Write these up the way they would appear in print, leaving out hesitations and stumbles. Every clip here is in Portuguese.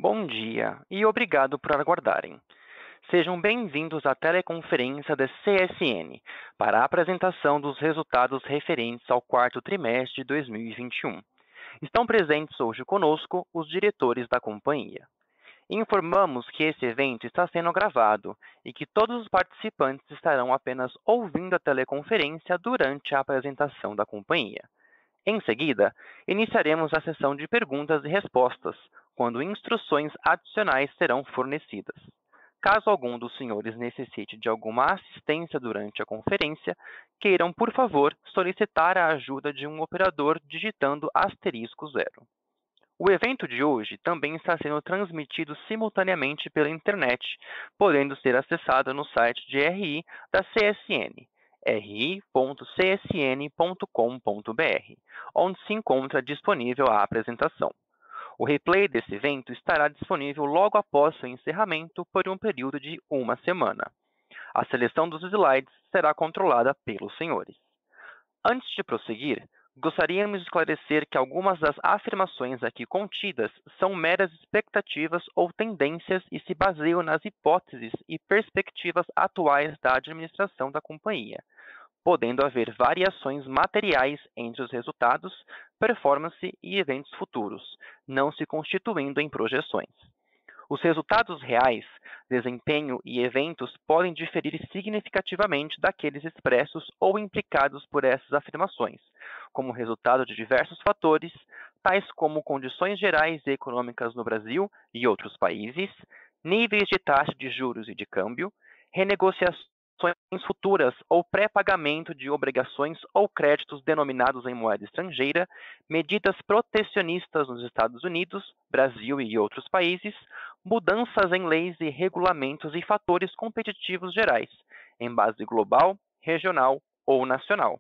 Bom dia e obrigado por aguardarem. Sejam bem-vindos à teleconferência da CSN para a apresentação dos resultados referentes ao quarto trimestre de 2021. Estão presentes hoje conosco os diretores da companhia. Informamos que esse evento está sendo gravado e que todos os participantes estarão apenas ouvindo a teleconferência durante a apresentação da companhia. Em seguida, iniciaremos a sessão de perguntas e respostas, quando instruções adicionais serão fornecidas. Caso algum dos senhores necessite de alguma assistência durante a conferência, queiram, por favor, solicitar a ajuda de um operador digitando *0. O evento de hoje também está sendo transmitido simultaneamente pela internet, podendo ser acessado no site de RI da CSN, ri.csn.com.br, onde se encontra disponível a apresentação. O replay desse evento estará disponível logo após seu encerramento por um período de uma semana. A seleção dos slides será controlada pelos senhores. Antes de prosseguir, gostaríamos de esclarecer que algumas das afirmações aqui contidas são meras expectativas ou tendências e se baseiam nas hipóteses e perspectivas atuais da administração da companhia, podendo haver variações materiais entre os resultados, performance e eventos futuros, não se constituindo em projeções. Os resultados reais, desempenho e eventos podem diferir significativamente daqueles expressos ou implicados por essas afirmações, como resultado de diversos fatores, tais como condições gerais e econômicas no Brasil e outros países, níveis de taxa de juros e de câmbio, renegociações futuras ou pré-pagamento de obrigações ou créditos denominados em moeda estrangeira, medidas protecionistas nos Estados Unidos, Brasil e outros países, mudanças em leis e regulamentos e fatores competitivos gerais, em base global, regional ou nacional.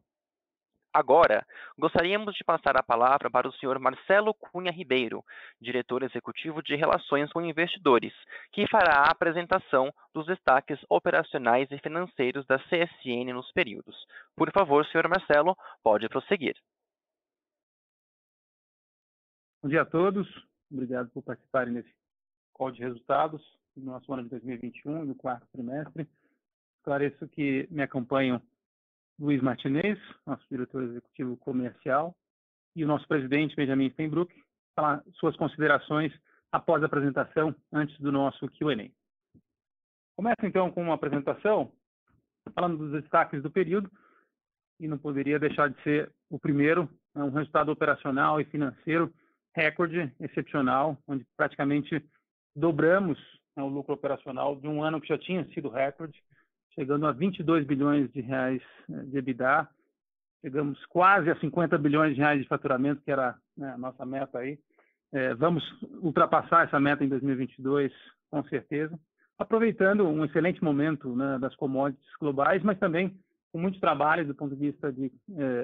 Agora, gostaríamos de passar a palavra para o Sr. Marcelo Cunha Ribeiro, diretor executivo de Relações com Investidores, que fará a apresentação dos destaques operacionais e financeiros da CSN nos períodos. Por favor, Sr. Marcelo, pode prosseguir. Bom dia a todos. Obrigado por participarem desse call de resultados do nosso ano de 2021, no quarto trimestre. Esclareço que me acompanham Luiz Martinez, nosso diretor executivo comercial, e o nosso presidente, Benjamin Steinbrück, falar suas considerações após a apresentação, antes do nosso Q&A. Começo, então, com uma apresentação, falando dos destaques do período, e não poderia deixar de ser o primeiro, um resultado operacional e financeiro recorde, excepcional, onde praticamente dobramos o lucro operacional de um ano que já tinha sido recorde, chegando a 22 bilhões de reais de EBITDA, chegamos quase a 50 bilhões de reais de faturamento, que era, né, a nossa meta aí. Vamos ultrapassar essa meta em 2022, com certeza, aproveitando um excelente momento, né, das commodities globais, mas também com muito trabalho do ponto de vista de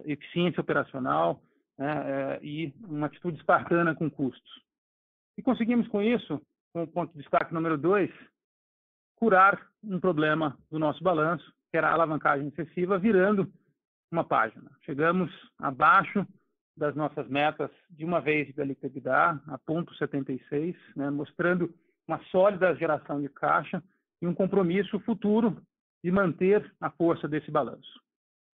eficiência operacional, né, e uma atitude espartana com custos. E conseguimos com isso, com o ponto de destaque número 2, curar um problema do nosso balanço, que era a alavancagem excessiva, virando uma página. Chegamos abaixo das nossas metas de uma vez da EBITDA, a 0,76, né, mostrando uma sólida geração de caixa e um compromisso futuro de manter a força desse balanço,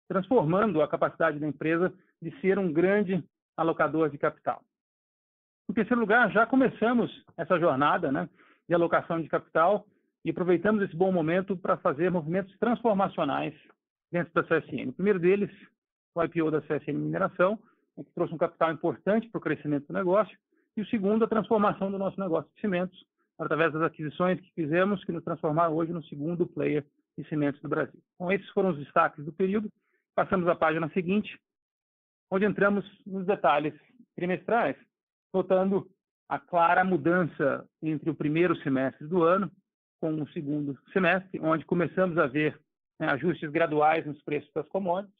transformando a capacidade da empresa de ser um grande alocador de capital. Em terceiro lugar, já começamos essa jornada, né, de alocação de capital, e aproveitamos esse bom momento para fazer movimentos transformacionais dentro da CSN. O primeiro deles, o IPO da CSN Mineração, que trouxe um capital importante para o crescimento do negócio, e o segundo, a transformação do nosso negócio de cimentos, através das aquisições que fizemos, que nos transformaram hoje no segundo player de cimentos do Brasil. Então, esses foram os destaques do período. Passamos à página seguinte, onde entramos nos detalhes trimestrais, notando a clara mudança entre o primeiro semestre do ano com o segundo semestre, onde começamos a ver, né, ajustes graduais nos preços das commodities.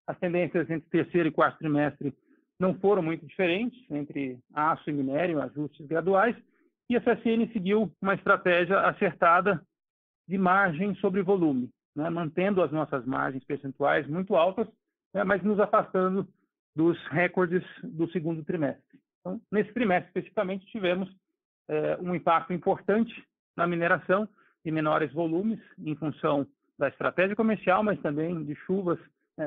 As tendências entre terceiro e quarto trimestre não foram muito diferentes, entre aço e minério, ajustes graduais, e a CSN seguiu uma estratégia acertada de margem sobre volume, né, mantendo as nossas margens percentuais muito altas, né, mas nos afastando dos recordes do segundo trimestre. Então, nesse trimestre, especificamente, tivemos um impacto importante na mineração de menores volumes, em função da estratégia comercial, mas também de chuvas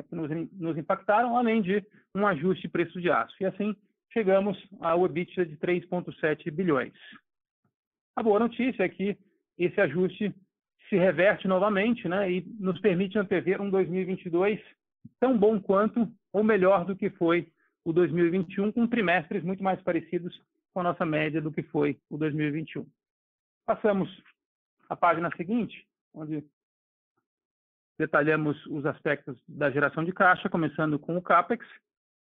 que nos impactaram, além de um ajuste de preço de aço. E assim, chegamos ao EBITDA de 3,7 bilhões. A boa notícia é que esse ajuste se reverte novamente, e nos permite antever um 2022 tão bom quanto ou melhor do que foi o 2021, com trimestres muito mais parecidos com a nossa média do que foi o 2021. Passamos à página seguinte, onde detalhamos os aspectos da geração de caixa, começando com o CAPEX,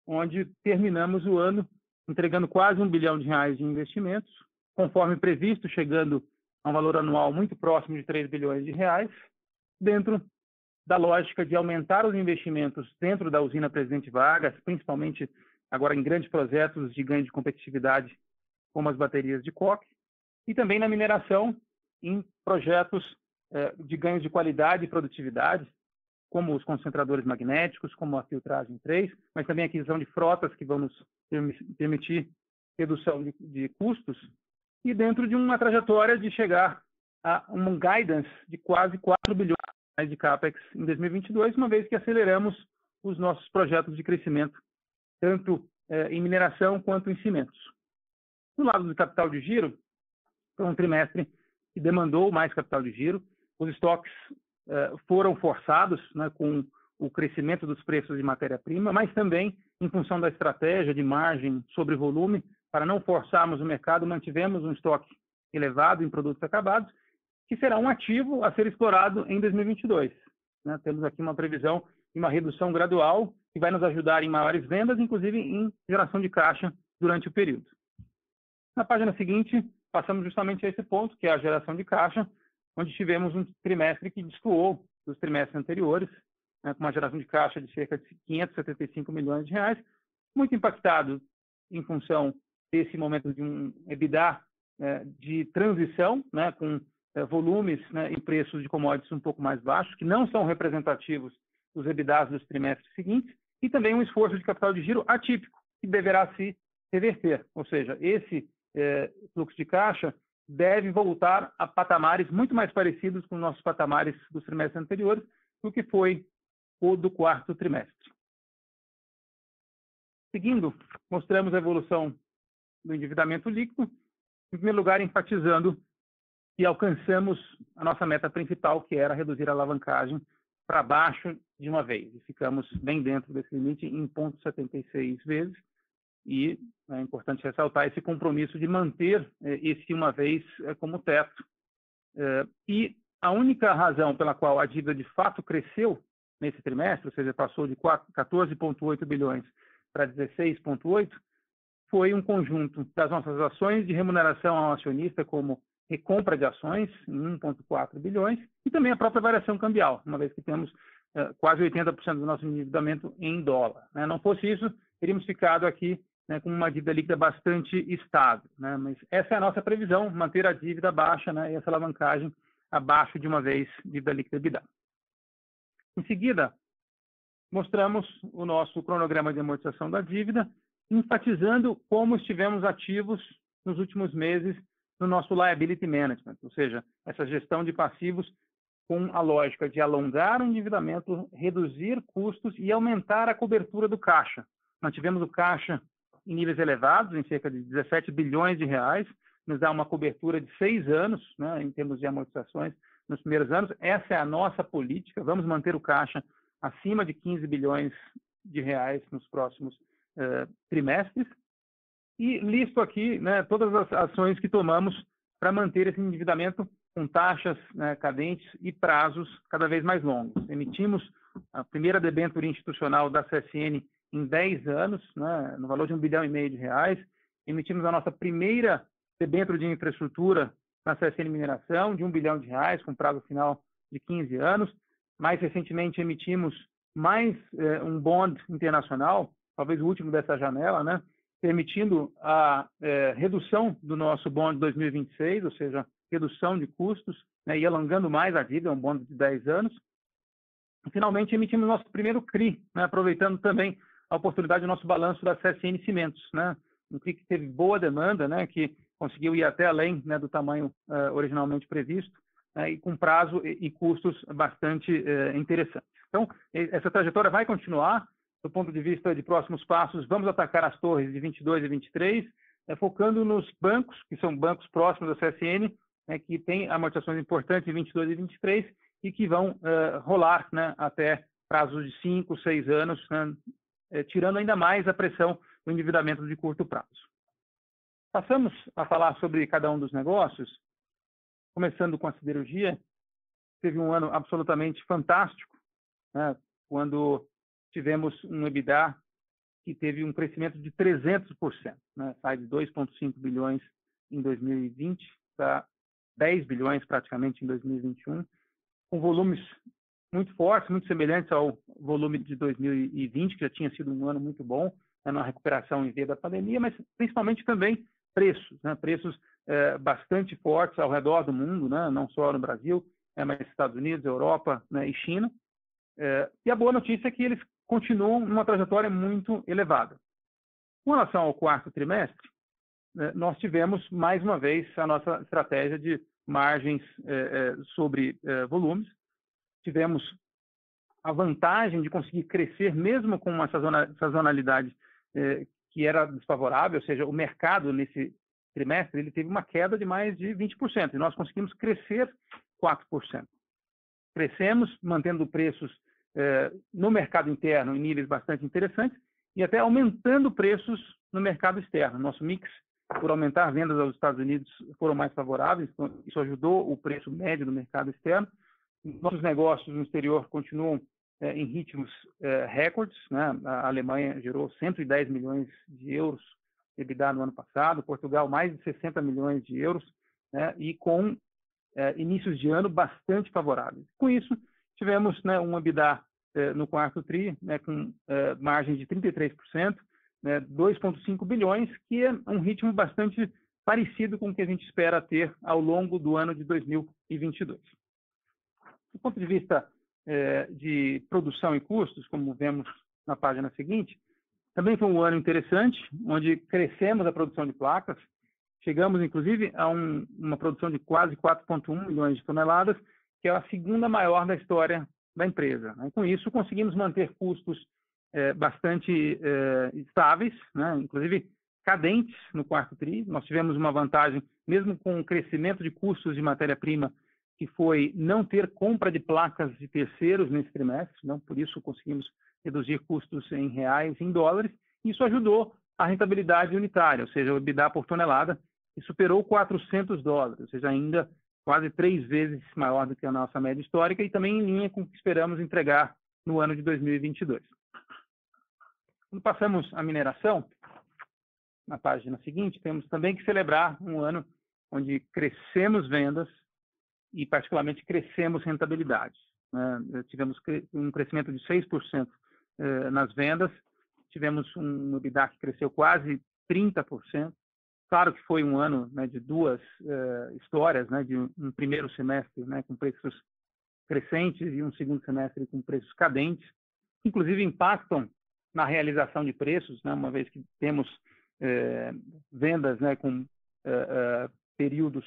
onde terminamos o ano entregando quase R$1 bilhão de investimentos, conforme previsto, chegando a um valor anual muito próximo de R$3 bilhões, dentro da lógica de aumentar os investimentos dentro da usina Presidente Vargas, principalmente agora em grandes projetos de ganho de competitividade, como as baterias de coque, e também na mineração, em projetos de ganho de qualidade e produtividade, como os concentradores magnéticos, como a filtragem 3, mas também a aquisição de frotas que vão nos permitir redução de custos, e dentro de uma trajetória de chegar a um guidance de quase R$4 bilhões de CAPEX em 2022, uma vez que aceleramos os nossos projetos de crescimento, tanto em mineração quanto em cimentos. Do lado do capital de giro, foi um trimestre que demandou mais capital de giro. Os estoques foram forçados com o crescimento dos preços de matéria-prima, mas também em função da estratégia de margem sobre volume, para não forçarmos o mercado, mantivemos um estoque elevado em produtos acabados, que será um ativo a ser explorado em 2022. Temos aqui uma previsão de uma redução gradual, que vai nos ajudar em maiores vendas, inclusive em geração de caixa durante o período. Na página seguinte, passamos justamente a esse ponto, que é a geração de caixa, onde tivemos um trimestre que destoou dos trimestres anteriores, com uma geração de caixa de cerca de R$575 milhões, muito impactado em função desse momento de um EBITDA de transição, com volumes e preços de commodities um pouco mais baixos, que não são representativos dos EBITDAs dos trimestres seguintes, e também um esforço de capital de giro atípico, que deverá se reverter. Ou seja, esse fluxo de caixa deve voltar a patamares muito mais parecidos com os nossos patamares dos trimestres anteriores do que foi o do quarto trimestre. Seguindo, mostramos a evolução do endividamento líquido, em primeiro lugar, enfatizando que alcançamos a nossa meta principal, que era reduzir a alavancagem para baixo de uma vez. E ficamos bem dentro desse limite em 0,76 vezes. E é importante ressaltar esse compromisso de manter esse uma vez como teto. E a única razão pela qual a dívida de fato cresceu nesse trimestre, ou seja, passou de 14,8 bilhões para 16,8, foi um conjunto das nossas ações de remuneração ao acionista, como recompra de ações, em 1,4 bilhões, e também a própria variação cambial, uma vez que temos quase 80% do nosso endividamento em dólar. Não fosse isso, teríamos ficado aqui com uma dívida líquida bastante estável. Mas essa é a nossa previsão, manter a dívida baixa e essa alavancagem abaixo de uma vez dívida líquida EBITDA. Em seguida, mostramos o nosso cronograma de amortização da dívida, enfatizando como estivemos ativos nos últimos meses no nosso liability management, ou seja, essa gestão de passivos com a lógica de alongar o endividamento, reduzir custos e aumentar a cobertura do caixa. Nós tivemos o caixa em níveis elevados, em cerca de 17 bilhões de reais, nos dá uma cobertura de 6 anos, em termos de amortizações nos primeiros anos. Essa é a nossa política, vamos manter o caixa acima de 15 bilhões de reais nos próximos trimestres. E listo aqui todas as ações que tomamos para manter esse endividamento com taxas cadentes e prazos cada vez mais longos. Emitimos a primeira debênture institucional da CSN em 10 anos, no valor de R$1,5 bilhão. Emitimos a nossa primeira debênture de infraestrutura na CSN Mineração, de R$1 bilhão, com prazo final de 15 anos. Mais recentemente, emitimos mais um bond internacional, talvez o último dessa janela, permitindo a redução do nosso bond 2026, ou seja, redução de custos, e alongando mais a dívida, um bond de 10 anos. E, finalmente, emitimos nosso primeiro CRI, aproveitando também a oportunidade do nosso balanço da CSN Cimentos, um CRI que teve boa demanda, que conseguiu ir até além, né, do tamanho originalmente previsto, né, e com prazo e custos bastante interessantes. Então, essa trajetória vai continuar. Do ponto de vista de próximos passos, vamos atacar as torres de 22 e 23, focando nos bancos, que são bancos próximos da CSN, né, que têm amortizações importantes em 22 e 23 e que vão rolar, né, até prazos de 5, 6 anos, né, tirando ainda mais a pressão do endividamento de curto prazo. Passamos a falar sobre cada um dos negócios, começando com a siderurgia. Teve um ano absolutamente fantástico, né, quando tivemos um EBITDA que teve um crescimento de 300%, né, sai de 2,5 bilhões em 2020 para 10 bilhões praticamente em 2021, com volumes muito fortes, muito semelhantes ao volume de 2020, que já tinha sido um ano muito bom, né, na recuperação em via da pandemia, mas principalmente também preços, né, preços bastante fortes ao redor do mundo, né, não só no Brasil, mas Estados Unidos, Europa, né, e China. E a boa notícia é que eles continuam numa trajetória muito elevada. Com relação ao quarto trimestre, nós tivemos, mais uma vez, a nossa estratégia de margens sobre volumes. Tivemos a vantagem de conseguir crescer, mesmo com uma sazonalidade que era desfavorável, ou seja, o mercado nesse trimestre ele teve uma queda de mais de 20%, e nós conseguimos crescer 4%. Crescemos, mantendo preços no mercado interno em níveis bastante interessantes e até aumentando preços no mercado externo. Nosso mix, por aumentar vendas aos Estados Unidos, foram mais favoráveis, então isso ajudou o preço médio do mercado externo. Nossos negócios no exterior continuam em ritmos recordes, né? A Alemanha gerou 110 milhões de euros de EBITDA no ano passado, Portugal mais de 60 milhões de euros, né? E com inícios de ano bastante favoráveis. Com isso, tivemos, né, um EBITDA no quarto TRI, né, com margem de 33%, né, 2,5 bilhões, que é um ritmo bastante parecido com o que a gente espera ter ao longo do ano de 2022. Do ponto de vista de produção e custos, como vemos na página seguinte, também foi um ano interessante, onde crescemos a produção de placas, chegamos, inclusive, a uma produção de quase 4,1 milhões de toneladas, que é a segunda maior da história da empresa. Com isso, conseguimos manter custos bastante estáveis, né? Inclusive cadentes no quarto TRI. Nós tivemos uma vantagem, mesmo com o crescimento de custos de matéria-prima, que foi não ter compra de placas de terceiros nesse trimestre, não? Por isso conseguimos reduzir custos em reais, em dólares. Isso ajudou a rentabilidade unitária, ou seja, o EBITDA por tonelada, que superou $400, ou seja, ainda quase 3 vezes maior do que a nossa média histórica e também em linha com o que esperamos entregar no ano de 2022. Quando passamos à mineração, na página seguinte, temos também que celebrar um ano onde crescemos vendas e, particularmente, crescemos rentabilidade. Tivemos um crescimento de 6% nas vendas, tivemos um EBITDA que cresceu quase 30%. Claro que foi um ano, né, de duas histórias, né, de um primeiro semestre, né, com preços crescentes e um segundo semestre com preços cadentes, que inclusive impactam na realização de preços, né, uma vez que temos vendas, né, com períodos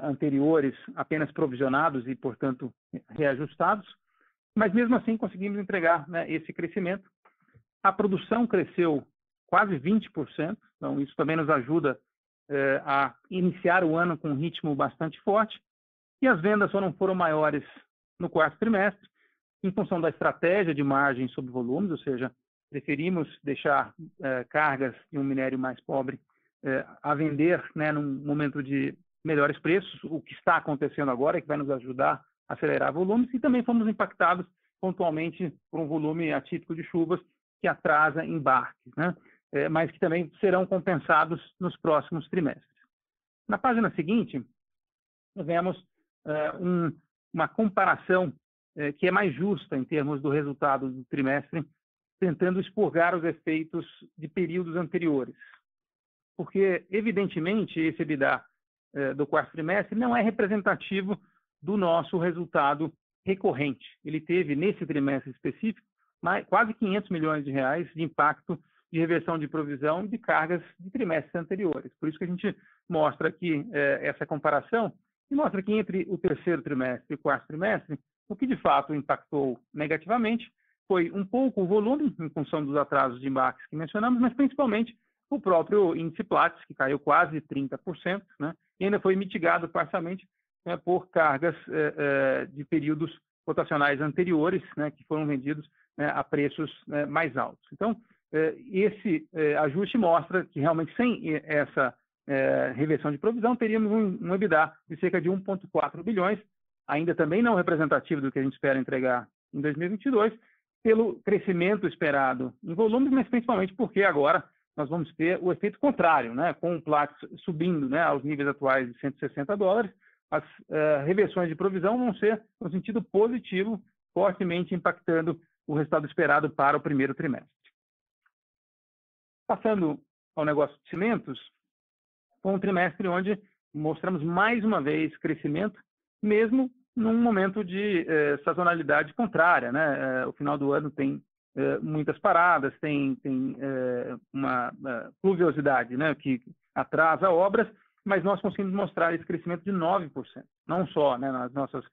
anteriores apenas provisionados e, portanto, reajustados, mas mesmo assim conseguimos entregar, né, esse crescimento. A produção cresceu quase 20%, então isso também nos ajuda a iniciar o ano com um ritmo bastante forte, e as vendas só não foram maiores no quarto trimestre, em função da estratégia de margem sobre volumes, ou seja, preferimos deixar cargas de um minério mais pobre a vender, né, num momento de melhores preços, o que está acontecendo agora, que vai nos ajudar a acelerar volumes, e também fomos impactados pontualmente por um volume atípico de chuvas que atrasa embarques, né? Mas que também serão compensados nos próximos trimestres. Na página seguinte, vemos uma comparação que é mais justa em termos do resultado do trimestre, tentando expurgar os efeitos de períodos anteriores. Porque, evidentemente, esse EBITDA do quarto trimestre não é representativo do nosso resultado recorrente. Ele teve, nesse trimestre específico, quase 500 milhões de reais de impacto de reversão de provisão de cargas de trimestres anteriores. Por isso que a gente mostra aqui essa comparação e mostra que entre o terceiro trimestre e o quarto trimestre, o que de fato impactou negativamente foi um pouco o volume, em função dos atrasos de embarques que mencionamos, mas principalmente o próprio índice Platts, que caiu quase 30%, né? E ainda foi mitigado parcialmente, né, por cargas de períodos cotacionais anteriores, né, que foram vendidos, né, a preços mais altos. Então, esse ajuste mostra que realmente sem essa reversão de provisão teríamos um EBITDA de cerca de 1,4 bilhões, ainda também não representativo do que a gente espera entregar em 2022, pelo crescimento esperado em volumes, mas principalmente porque agora nós vamos ter o efeito contrário, né? Com o Platts subindo, né, aos níveis atuais de $160, as reversões de provisão vão ser no sentido positivo, fortemente impactando o resultado esperado para o primeiro trimestre. Passando ao negócio de cimentos, foi um trimestre onde mostramos mais uma vez crescimento, mesmo num momento de sazonalidade contrária, né? O final do ano tem muitas paradas, tem uma pluviosidade, né, que atrasa obras, mas nós conseguimos mostrar esse crescimento de 9%, não só, né, nas nossas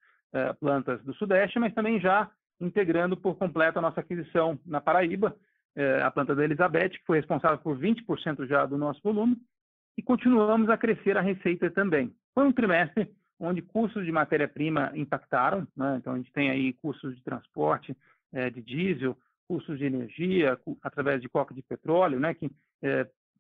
plantas do Sudeste, mas também já integrando por completo a nossa aquisição na Paraíba, a planta da Elizabeth, que foi responsável por 20% já do nosso volume, e continuamos a crescer a receita também. Foi um trimestre onde custos de matéria-prima impactaram, né? Então a gente tem aí custos de transporte, de diesel, custos de energia, através de coca de petróleo, né, que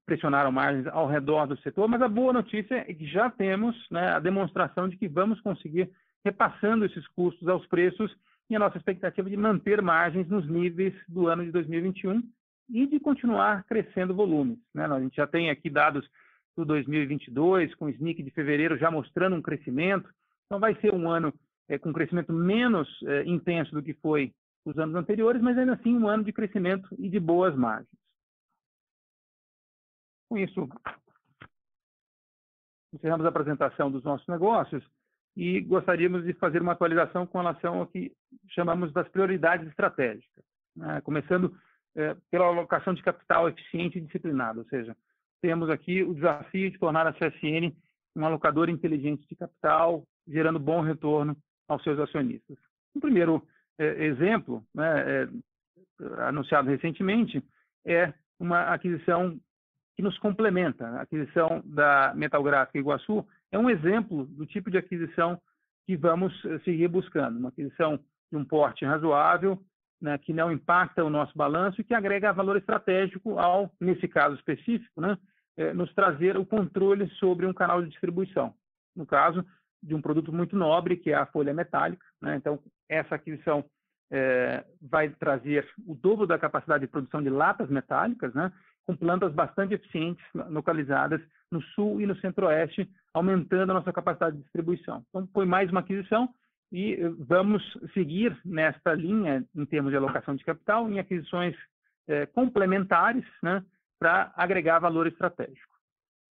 pressionaram margens ao redor do setor, mas a boa notícia é que já temos, né, a demonstração de que vamos conseguir repassando esses custos aos preços e a nossa expectativa de manter margens nos níveis do ano de 2021 e de continuar crescendo volumes, né? A gente já tem aqui dados do 2022, com o SNIC de fevereiro já mostrando um crescimento, então vai ser um ano com crescimento menos intenso do que foi os anos anteriores, mas ainda assim um ano de crescimento e de boas margens. Com isso, encerramos a apresentação dos nossos negócios e gostaríamos de fazer uma atualização com relação ao que chamamos das prioridades estratégicas, né? Começando pela alocação de capital eficiente e disciplinada, ou seja, temos aqui o desafio de tornar a CSN um alocador inteligente de capital, gerando bom retorno aos seus acionistas. Um primeiro exemplo, né, anunciado recentemente, é uma aquisição que nos complementa. A aquisição da Metalgráfica Iguaçu é um exemplo do tipo de aquisição que vamos seguir buscando. Uma aquisição de um porte razoável, né, que não impacta o nosso balanço e que agrega valor estratégico ao, nesse caso específico, né, nos trazer o controle sobre um canal de distribuição. No caso de um produto muito nobre, que é a folha metálica, né? Então, essa aquisição vai trazer o dobro da capacidade de produção de latas metálicas, né, com plantas bastante eficientes localizadas no sul e no centro-oeste, aumentando a nossa capacidade de distribuição. Então, foi mais uma aquisição e vamos seguir nesta linha em termos de alocação de capital, em aquisições complementares, né, para agregar valor estratégico.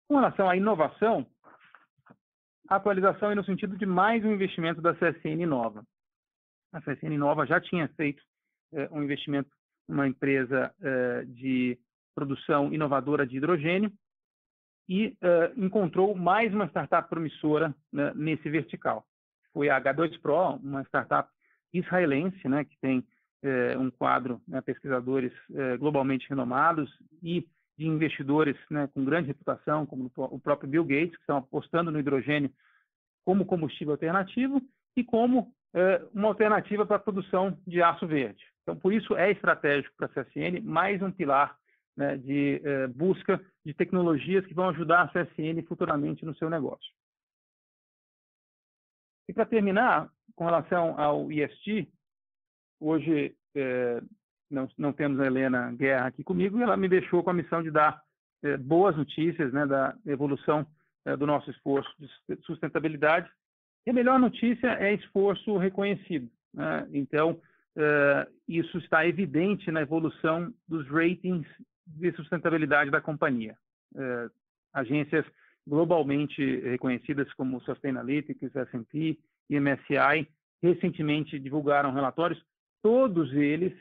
Com relação à inovação, a atualização é no sentido de mais um investimento da CSN Inova. A CSN Inova já tinha feito um investimento numa empresa de produção inovadora de hidrogênio e encontrou mais uma startup promissora, né, nesse vertical. Foi a H2Pro, uma startup israelense, né, que tem um quadro, né, pesquisadores globalmente renomados e de investidores, né, com grande reputação, como o próprio Bill Gates, que estão apostando no hidrogênio como combustível alternativo e como uma alternativa para a produção de aço verde. Então, por isso é estratégico para a CSN, mais um pilar, né, de busca de tecnologias que vão ajudar a CSN futuramente no seu negócio. E para terminar, com relação ao ESG, hoje não temos a Helena Guerra aqui comigo e ela me deixou com a missão de dar boas notícias, né, da evolução do nosso esforço de sustentabilidade. E a melhor notícia é esforço reconhecido, né? Então, isso está evidente na evolução dos ratings de sustentabilidade da companhia. Agências globalmente reconhecidas como Sustainalytics, S&P e MSCI recentemente divulgaram relatórios, todos eles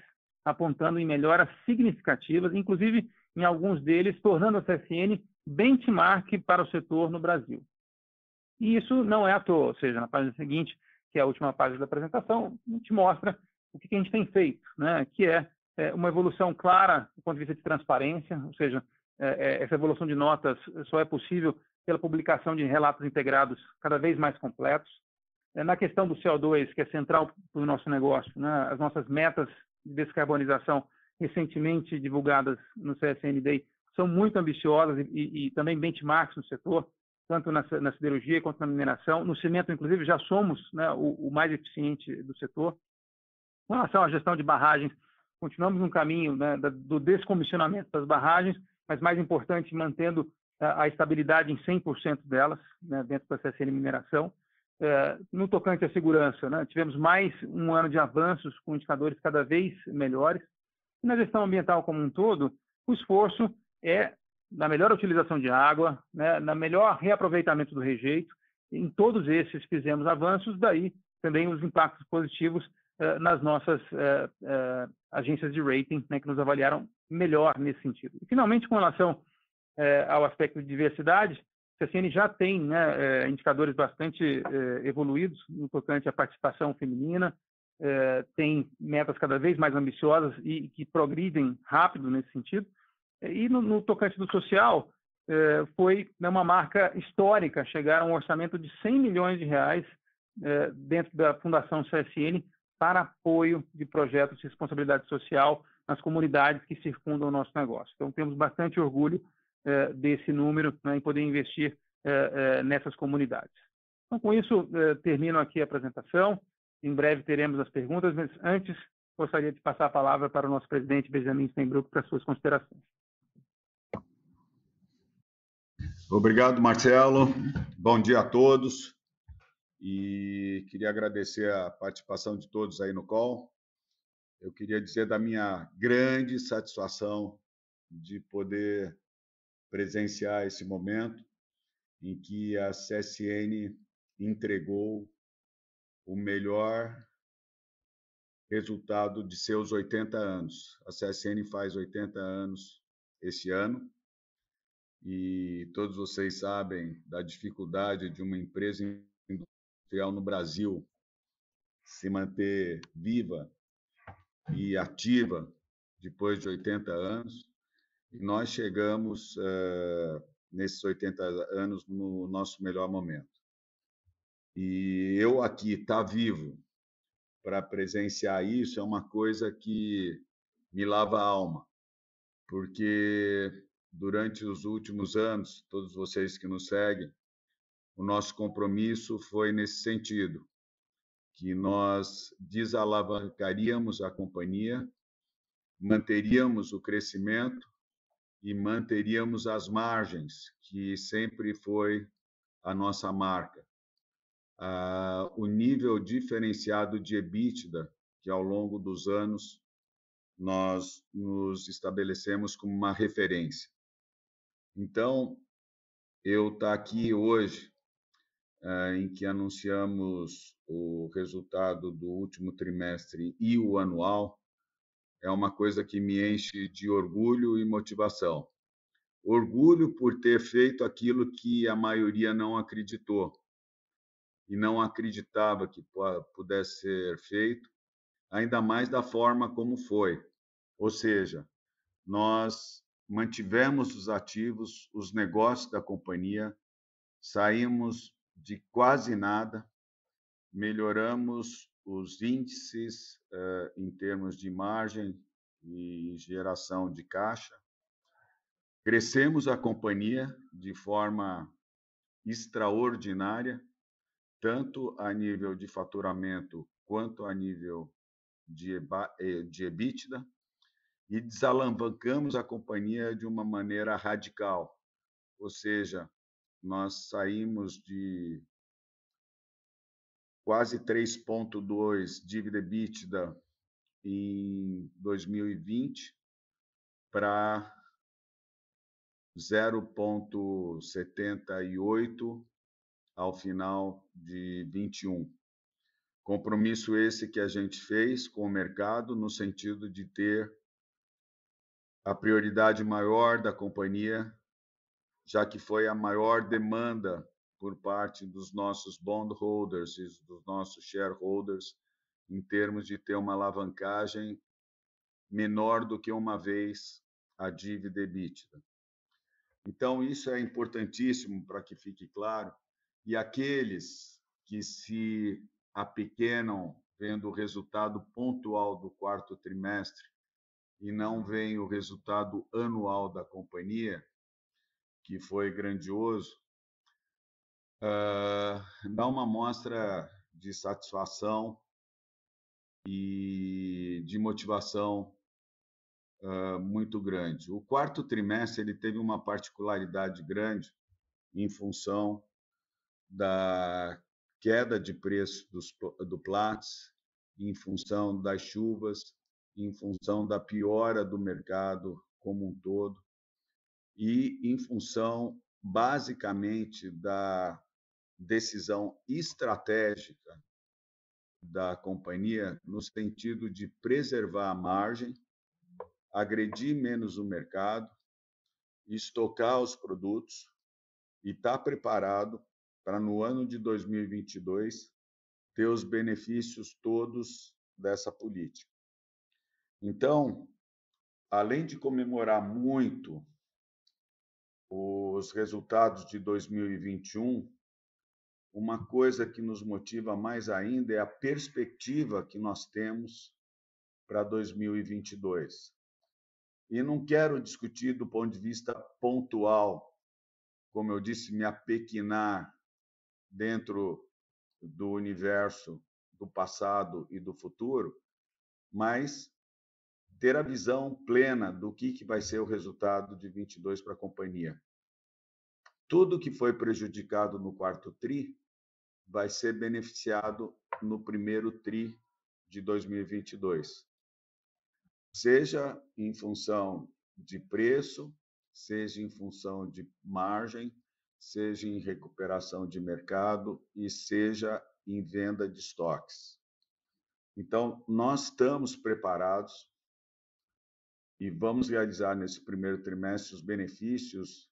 apontando em melhoras significativas, inclusive em alguns deles tornando a CSN benchmark para o setor no Brasil. E isso não é à toa, ou seja, na página seguinte, que é a última página da apresentação, a gente mostra o que a gente tem feito, né? Que é uma evolução clara do ponto de vista de transparência, ou seja, essa evolução de notas só é possível pela publicação de relatos integrados cada vez mais completos. Na questão do CO2, que é central para o nosso negócio, né? As nossas metas de descarbonização recentemente divulgadas no CSN Day são muito ambiciosas e também benchmarks no setor, tanto na siderurgia quanto na mineração. No cimento, inclusive, já somos, né, o mais eficiente do setor. Com relação à gestão de barragens, continuamos no caminho, né, do descomissionamento das barragens, mas, mais importante, mantendo a estabilidade em 100% delas, né, dentro da CSN Mineração. No tocante à segurança, né, tivemos mais um ano de avanços com indicadores cada vez melhores. E na gestão ambiental como um todo, o esforço é na melhor utilização de água, né, na melhor reaproveitamento do rejeito. Em todos esses fizemos avanços, daí também os impactos positivos nas nossas agências de rating, né, que nos avaliaram melhor nesse sentido. E, finalmente, com relação ao aspecto de diversidade, a CSN já tem, né, indicadores bastante evoluídos no tocante à participação feminina, tem metas cada vez mais ambiciosas e que progridem rápido nesse sentido. E no tocante do social, foi uma marca histórica chegar a um orçamento de 100 milhões de reais dentro da Fundação CSN para apoio de projetos de responsabilidade social nas comunidades que circundam o nosso negócio. Então, temos bastante orgulho desse número, né, em poder investir nessas comunidades. Então, com isso, termino aqui a apresentação. Em breve teremos as perguntas, mas antes gostaria de passar a palavra para o nosso presidente, Benjamin Steinbrück, para suas considerações. Obrigado, Marcelo. Bom dia a todos. E queria agradecer a participação de todos aí no call. Eu queria dizer da minha grande satisfação de poder presenciar esse momento em que a CSN entregou o melhor resultado de seus 80 anos. A CSN faz 80 anos esse ano e todos vocês sabem da dificuldade de uma empresa industrial no Brasil se manter viva e ativa depois de 80 anos. E nós chegamos nesses 80 anos no nosso melhor momento. E eu aqui estar vivo para presenciar isso é uma coisa que me lava a alma, porque durante os últimos anos, todos vocês que nos seguem, o nosso compromisso foi nesse sentido, que nós desalavancaríamos a companhia, manteríamos o crescimento e manteríamos as margens, que sempre foi a nossa marca. O nível diferenciado de EBITDA, que ao longo dos anos nós nos estabelecemos como uma referência. Então, eu estar aqui hoje, em que anunciamos o resultado do último trimestre e o anual, é uma coisa que me enche de orgulho e motivação. Orgulho por ter feito aquilo que a maioria não acreditou e não acreditava que pudesse ser feito, ainda mais da forma como foi. Ou seja, nós mantivemos os ativos, os negócios da companhia, saímos de quase nada, melhoramos os índices em termos de margem e geração de caixa, crescemos a companhia de forma extraordinária, tanto a nível de faturamento quanto a nível de EBITDA, e desalavancamos a companhia de uma maneira radical. Ou seja, nós saímos de quase 3,2 dívida EBITDA em 2020 para 0,78 ao final de 21. Compromisso esse que a gente fez com o mercado no sentido de ter a prioridade maior da companhia já que foi a maior demanda por parte dos nossos bondholders e dos nossos shareholders em termos de ter uma alavancagem menor do que uma vez a dívida EBITDA. Então, isso é importantíssimo para que fique claro. E aqueles que se apequenam vendo o resultado pontual do quarto trimestre e não veem o resultado anual da companhia, que foi grandioso, dá uma mostra de satisfação e de motivação muito grande. O quarto trimestre ele teve uma particularidade grande em função da queda de preço do Platts, em função das chuvas, em função da piora do mercado como um todo e em função, basicamente, da decisão estratégica da companhia no sentido de preservar a margem, agredir menos o mercado, estocar os produtos e estar preparado para, no ano de 2022, ter os benefícios todos dessa política. Então, além de comemorar muito os resultados de 2021, uma coisa que nos motiva mais ainda é a perspectiva que nós temos para 2022. E não quero discutir do ponto de vista pontual, como eu disse, me apequenar dentro do universo do passado e do futuro, mas ter a visão plena do que vai ser o resultado de 22 para a companhia. Tudo que foi prejudicado no quarto TRI vai ser beneficiado no primeiro TRI de 2022, seja em função de preço, seja em função de margem, seja em recuperação de mercado e seja em venda de estoques. Então, nós estamos preparados e vamos realizar nesse primeiro trimestre os benefícios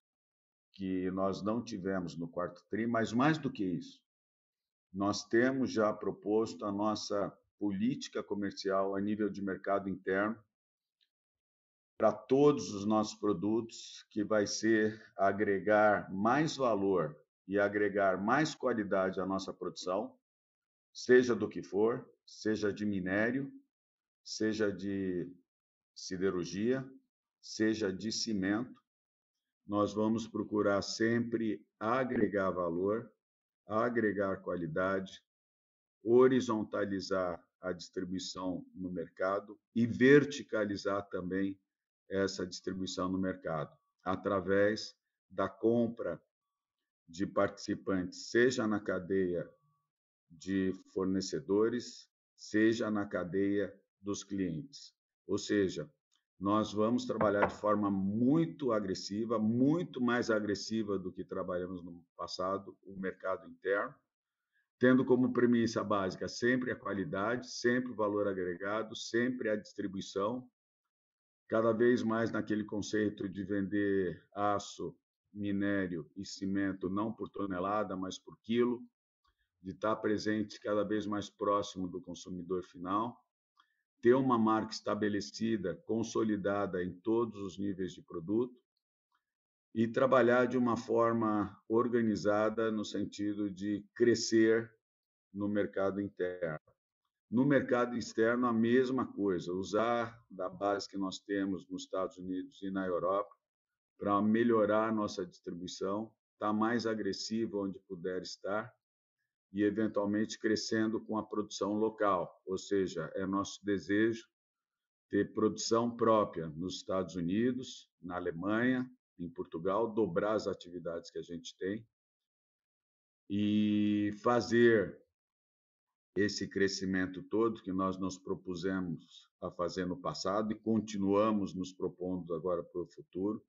que nós não tivemos no quarto TRI, mas mais do que isso, nós temos já proposto a nossa política comercial a nível de mercado interno para todos os nossos produtos, que vai ser agregar mais valor e agregar mais qualidade à nossa produção, seja do que for, seja de minério, seja de siderurgia, seja de cimento. Nós vamos procurar sempre agregar valor, agregar qualidade, horizontalizar a distribuição no mercado e verticalizar também essa distribuição no mercado, através da compra de participantes, seja na cadeia de fornecedores, seja na cadeia dos clientes. Ou seja, nós vamos trabalhar de forma muito agressiva, muito mais agressiva do que trabalhamos no passado, o mercado interno, tendo como premissa básica sempre a qualidade, sempre o valor agregado, sempre a distribuição, cada vez mais naquele conceito de vender aço, minério e cimento não por tonelada, mas por quilo, de estar presente cada vez mais próximo do consumidor final, ter uma marca estabelecida, consolidada em todos os níveis de produto e trabalhar de uma forma organizada no sentido de crescer no mercado interno. No mercado externo, a mesma coisa, usar da base que nós temos nos Estados Unidos e na Europa para melhorar a nossa distribuição, estar mais agressivo onde puder estar e, eventualmente, crescendo com a produção local. Ou seja, é nosso desejo ter produção própria nos Estados Unidos, na Alemanha, em Portugal, dobrar as atividades que a gente tem e fazer esse crescimento todo que nós nos propusemos a fazer no passado e continuamos nos propondo agora para o futuro.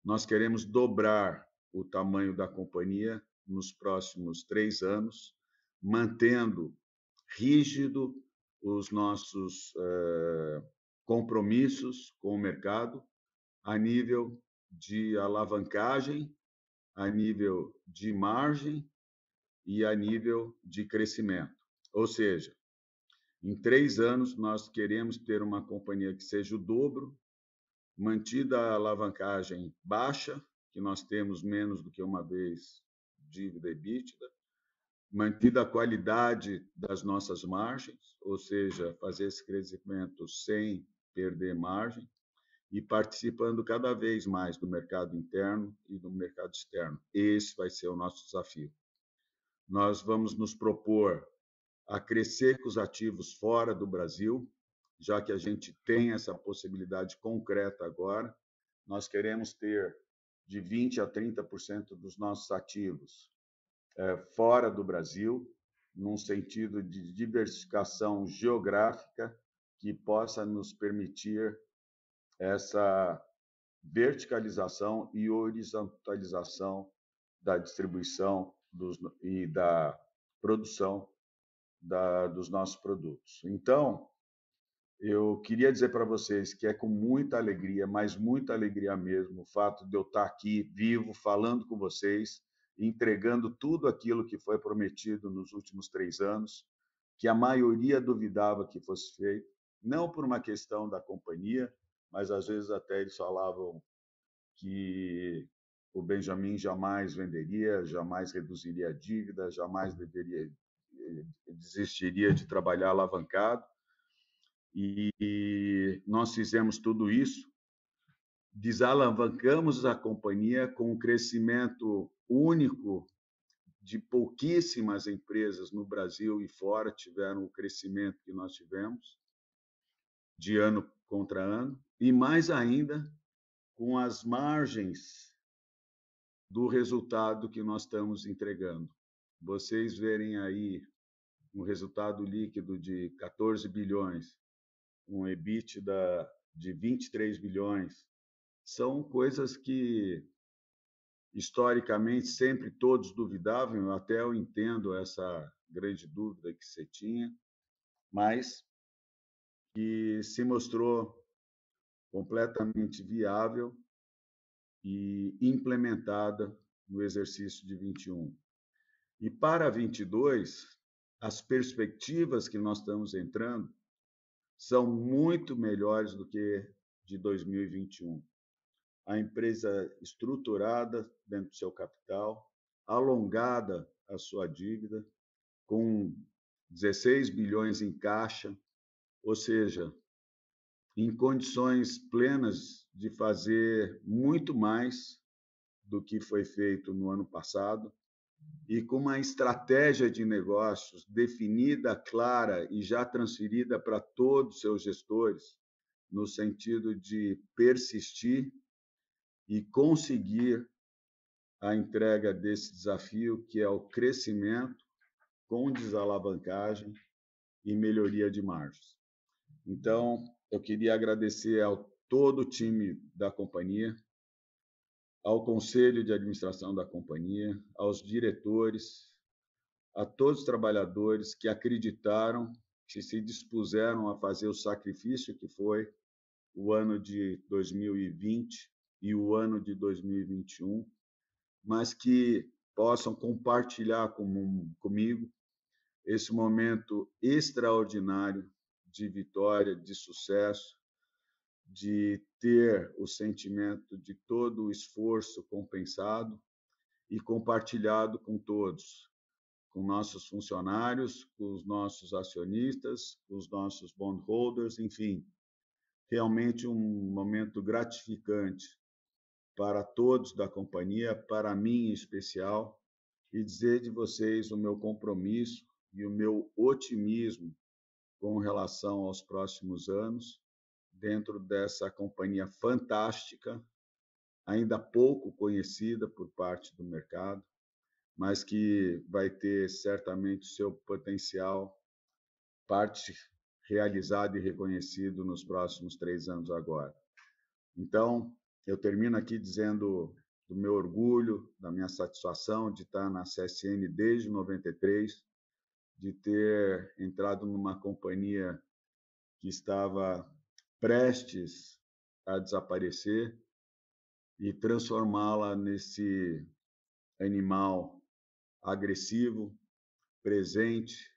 Nós queremos dobrar o tamanho da companhia nos próximos 3 anos, mantendo rígido os nossos compromissos com o mercado a nível de alavancagem a nível de margem e a nível de crescimento. Ou seja, em 3 anos, nós queremos ter uma companhia que seja o dobro, mantida a alavancagem baixa, que nós temos menos do que uma vez dívida EBITDA, mantida a qualidade das nossas margens, ou seja, fazer esse crescimento sem perder margem, e participando cada vez mais do mercado interno e do mercado externo. Esse vai ser o nosso desafio. Nós vamos nos propor a crescer com os ativos fora do Brasil, já que a gente tem essa possibilidade concreta agora. Nós queremos ter de 20% a 30% dos nossos ativos fora do Brasil, num sentido de diversificação geográfica que possa nos permitir essa verticalização e horizontalização da distribuição e da produção dos nossos produtos. Então, eu queria dizer para vocês que é com muita alegria, mas muita alegria mesmo, o fato de eu estar aqui vivo, falando com vocês, entregando tudo aquilo que foi prometido nos últimos 3 anos, que a maioria duvidava que fosse feito, não por uma questão da companhia, mas às vezes até eles falavam que o Benjamin jamais venderia, jamais reduziria a dívida, jamais desistiria de trabalhar alavancado. E nós fizemos tudo isso, desalavancamos a companhia com um crescimento único de pouquíssimas empresas no Brasil e fora tiveram o crescimento que nós tivemos, de ano contra ano, e mais ainda com as margens do resultado que nós estamos entregando. Vocês verem aí um resultado líquido de 14 bilhões, um EBITDA de 23 bilhões, são coisas que, historicamente, sempre todos duvidavam, até eu entendo essa grande dúvida que você tinha, mas que se mostrou completamente viável e implementada no exercício de 21. E para 22, as perspectivas que nós estamos entrando são muito melhores do que de 2021. A empresa estruturada dentro do seu capital, alongada a sua dívida, com 16 bilhões em caixa, ou seja, em condições plenas de fazer muito mais do que foi feito no ano passado, e com uma estratégia de negócios definida, clara e já transferida para todos os seus gestores, no sentido de persistir e conseguir a entrega desse desafio, que é o crescimento com desalavancagem e melhoria de margens. Então, eu queria agradecer ao todo o time da companhia, ao conselho de administração da companhia, aos diretores, a todos os trabalhadores que acreditaram, que se dispuseram a fazer o sacrifício que foi o ano de 2020 e o ano de 2021, mas que possam compartilhar comigo esse momento extraordinário de vitória, de sucesso, de ter o sentimento de todo o esforço compensado e compartilhado com todos, com nossos funcionários, com os nossos acionistas, com os nossos bondholders, enfim, realmente um momento gratificante para todos da companhia, para mim em especial, e dizer de vocês o meu compromisso e o meu otimismo com relação aos próximos anos, dentro dessa companhia fantástica, ainda pouco conhecida por parte do mercado, mas que vai ter certamente o seu potencial parte realizado e reconhecido nos próximos 3 anos agora. Então, eu termino aqui dizendo do meu orgulho, da minha satisfação de estar na CSN desde 93, de ter entrado numa companhia que estava prestes a desaparecer e transformá-la nesse animal agressivo, presente,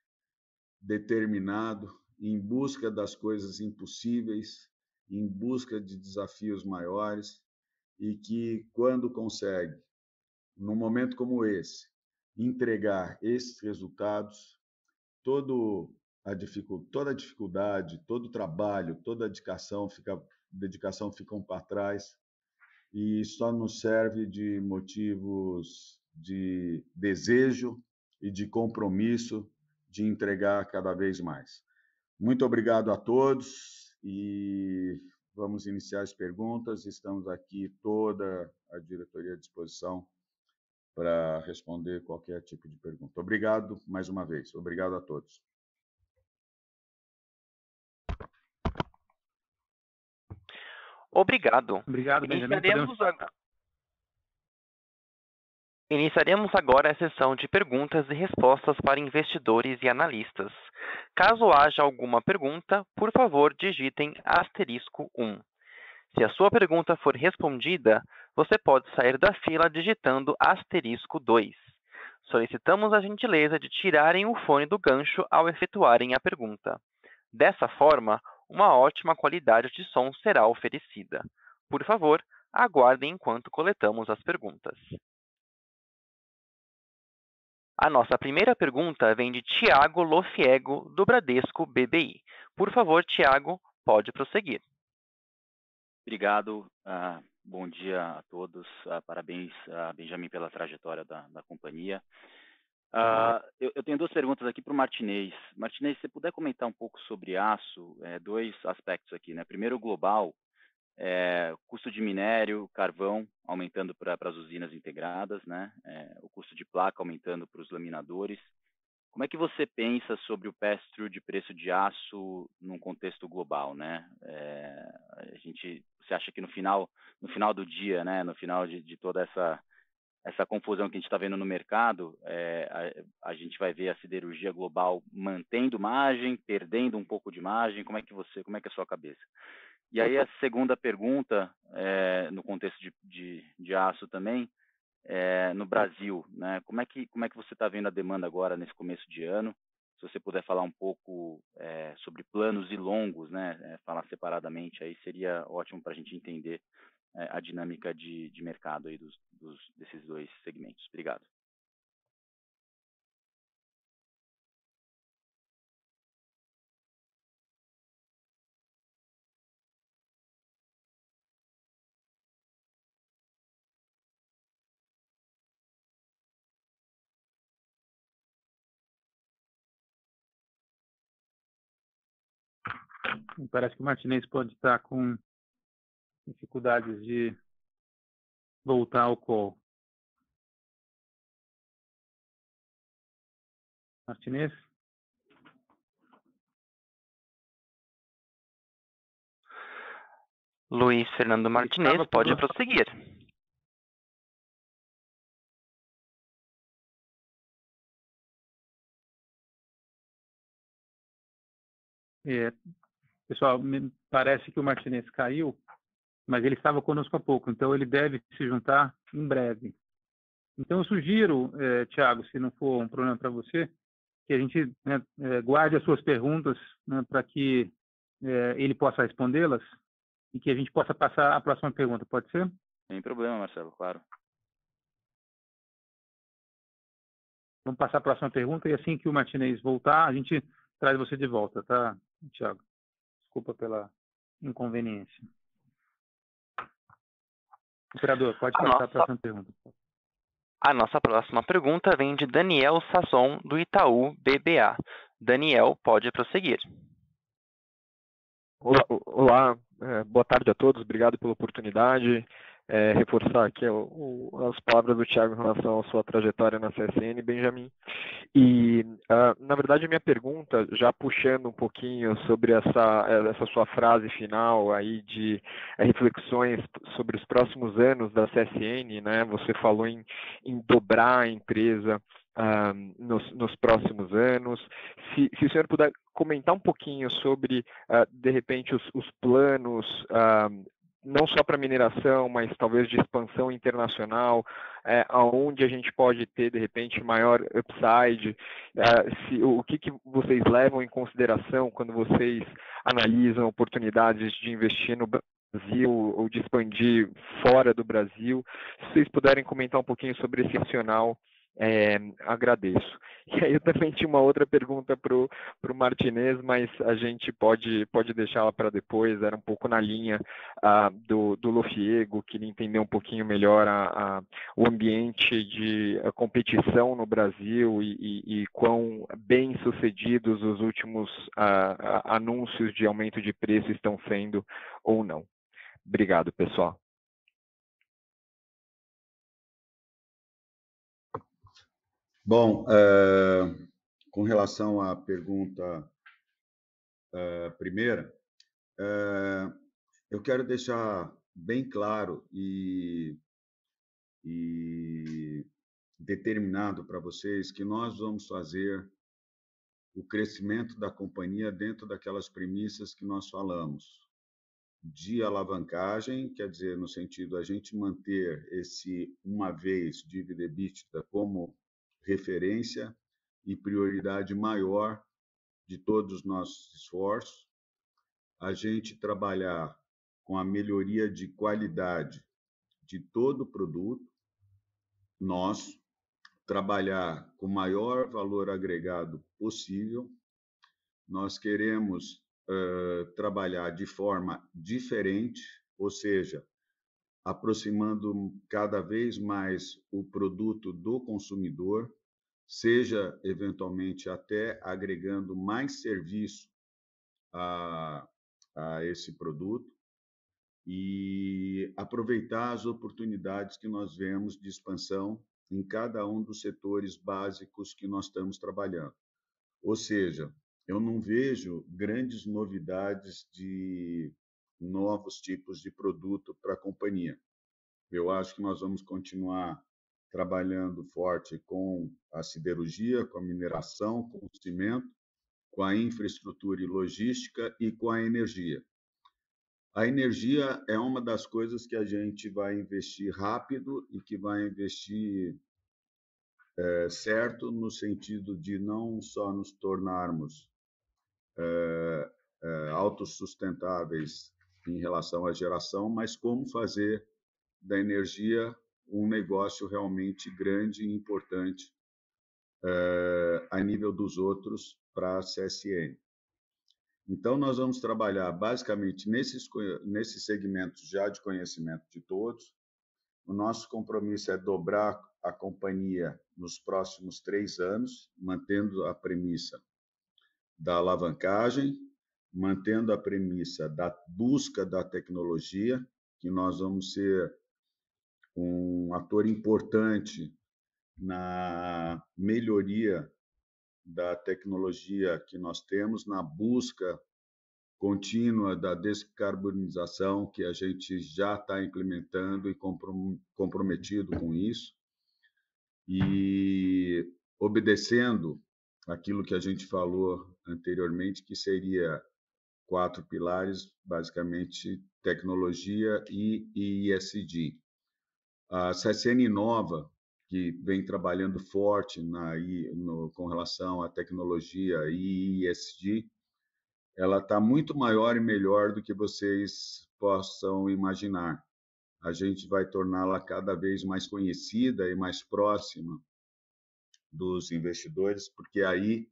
determinado, em busca das coisas impossíveis, em busca de desafios maiores, e que, quando consegue, num momento como esse, entregar esses resultados, toda a dificuldade, todo o trabalho, toda a dedicação ficam para trás e só nos serve de motivos de desejo e de compromisso de entregar cada vez mais. Muito obrigado a todos e vamos iniciar as perguntas. Estamos aqui, toda a diretoria à disposição para responder qualquer tipo de pergunta. Obrigado mais uma vez. Obrigado a todos. Obrigado. Obrigado, Benjamin. Iniciaremos agora a sessão de perguntas e respostas para investidores e analistas. Caso haja alguma pergunta, por favor, digitem *1. Se a sua pergunta for respondida, você pode sair da fila digitando *2. Solicitamos a gentileza de tirarem o fone do gancho ao efetuarem a pergunta. Dessa forma, uma ótima qualidade de som será oferecida. Por favor, aguardem enquanto coletamos as perguntas. A nossa primeira pergunta vem de Thiago Lofiego, do Bradesco BBI. Por favor, Thiago, pode prosseguir. Obrigado. Bom dia a todos. Parabéns, Benjamin, pela trajetória da companhia. Eu tenho duas perguntas aqui para o Martinez. Martinez, se você puder comentar um pouco sobre aço, dois aspectos aqui, né? Primeiro, global, custo de minério, carvão aumentando para as usinas integradas, né? O custo de placa aumentando para os laminadores. Como é que você pensa sobre o pass-through de preço de aço num contexto global, né? Você acha que no final do dia, né? No final de toda essa confusão que a gente está vendo no mercado, a gente vai ver a siderurgia global mantendo margem, perdendo um pouco de margem? Como é que é a sua cabeça? E aí a segunda pergunta, no contexto de aço também, no Brasil, né? Como é que você está vendo a demanda agora nesse começo de ano? Se você puder falar um pouco sobre planos e longos, né? Falar separadamente, aí seria ótimo para a gente entender a dinâmica de mercado aí desses dois segmentos. Obrigado. Parece que o Martinez pode estar com dificuldades de voltar ao call. Martinez? Luiz Fernando Martinez, pode prosseguir. Pessoal, me parece que o Martinez caiu, mas ele estava conosco há pouco, então ele deve se juntar em breve. Então eu sugiro, Thiago, se não for um problema para você, que a gente guarde as suas perguntas, né, para que ele possa respondê-las e que a gente possa passar a próxima pergunta. Pode ser? Sem problema, Marcelo, claro. Vamos passar a próxima pergunta e assim que o Martinez voltar, a gente traz você de volta, tá, Thiago? Desculpa pela inconveniência. Operador, pode passar a próxima pergunta. A nossa próxima pergunta vem de Daniel Sasson, do Itaú BBA. Daniel, pode prosseguir. Olá, boa tarde a todos, obrigado pela oportunidade. Reforçar aqui as palavras do Thiago em relação à sua trajetória na CSN, Benjamin. E, na verdade, a minha pergunta, já puxando um pouquinho sobre essa sua frase final aí de reflexões sobre os próximos anos da CSN, né? Você falou em dobrar a empresa nos próximos anos. Se o senhor puder comentar um pouquinho sobre, de repente, os planos não só para mineração, mas talvez de expansão internacional, aonde a gente pode ter, de repente, maior upside, o que vocês levam em consideração quando vocês analisam oportunidades de investir no Brasil ou de expandir fora do Brasil. Se vocês puderem comentar um pouquinho sobre esse racional, agradeço. E aí eu também tinha uma outra pergunta para o Martinez, mas a gente pode deixá-la para depois, era um pouco na linha do Lofiego, queria entender um pouquinho melhor o ambiente de competição no Brasil e quão bem sucedidos os últimos anúncios de aumento de preço estão sendo ou não. Obrigado, pessoal. Bom, com relação à pergunta primeira, eu quero deixar bem claro e determinado para vocês que nós vamos fazer o crescimento da companhia dentro daquelas premissas que nós falamos. De alavancagem, quer dizer, no sentido a gente manter esse uma vez dívida EBITDA como referência e prioridade maior de todos os nossos esforços, a gente trabalhar com a melhoria de qualidade de todo o produto nosso, trabalhar com o maior valor agregado possível. Nós queremos trabalhar de forma diferente, ou seja, aproximando cada vez mais o produto do consumidor, seja eventualmente até agregando mais serviço a esse produto e aproveitar as oportunidades que nós vemos de expansão em cada um dos setores básicos que nós estamos trabalhando. Ou seja, eu não vejo grandes novidades de novos tipos de produto para a companhia. Eu acho que nós vamos continuar trabalhando forte com a siderurgia, com a mineração, com o cimento, com a infraestrutura e logística e com a energia. A energia é uma das coisas que a gente vai investir rápido e que vai investir certo no sentido de não só nos tornarmos autossustentáveis em relação à geração, mas como fazer da energia um negócio realmente grande e importante a nível dos outros para a CSN. Então, nós vamos trabalhar basicamente nesses segmentos já de conhecimento de todos. O nosso compromisso é dobrar a companhia nos próximos 3 anos, mantendo a premissa da alavancagem, mantendo a premissa da busca da tecnologia, que nós vamos ser um ator importante na melhoria da tecnologia que nós temos, na busca contínua da descarbonização que a gente já está implementando e comprometido com isso, e obedecendo aquilo que a gente falou anteriormente, que seria 4 pilares, basicamente tecnologia e ESG. A CSN Inova, que vem trabalhando forte com relação à tecnologia e ESG, ela está muito maior e melhor do que vocês possam imaginar. A gente vai torná-la cada vez mais conhecida e mais próxima dos investidores, porque aí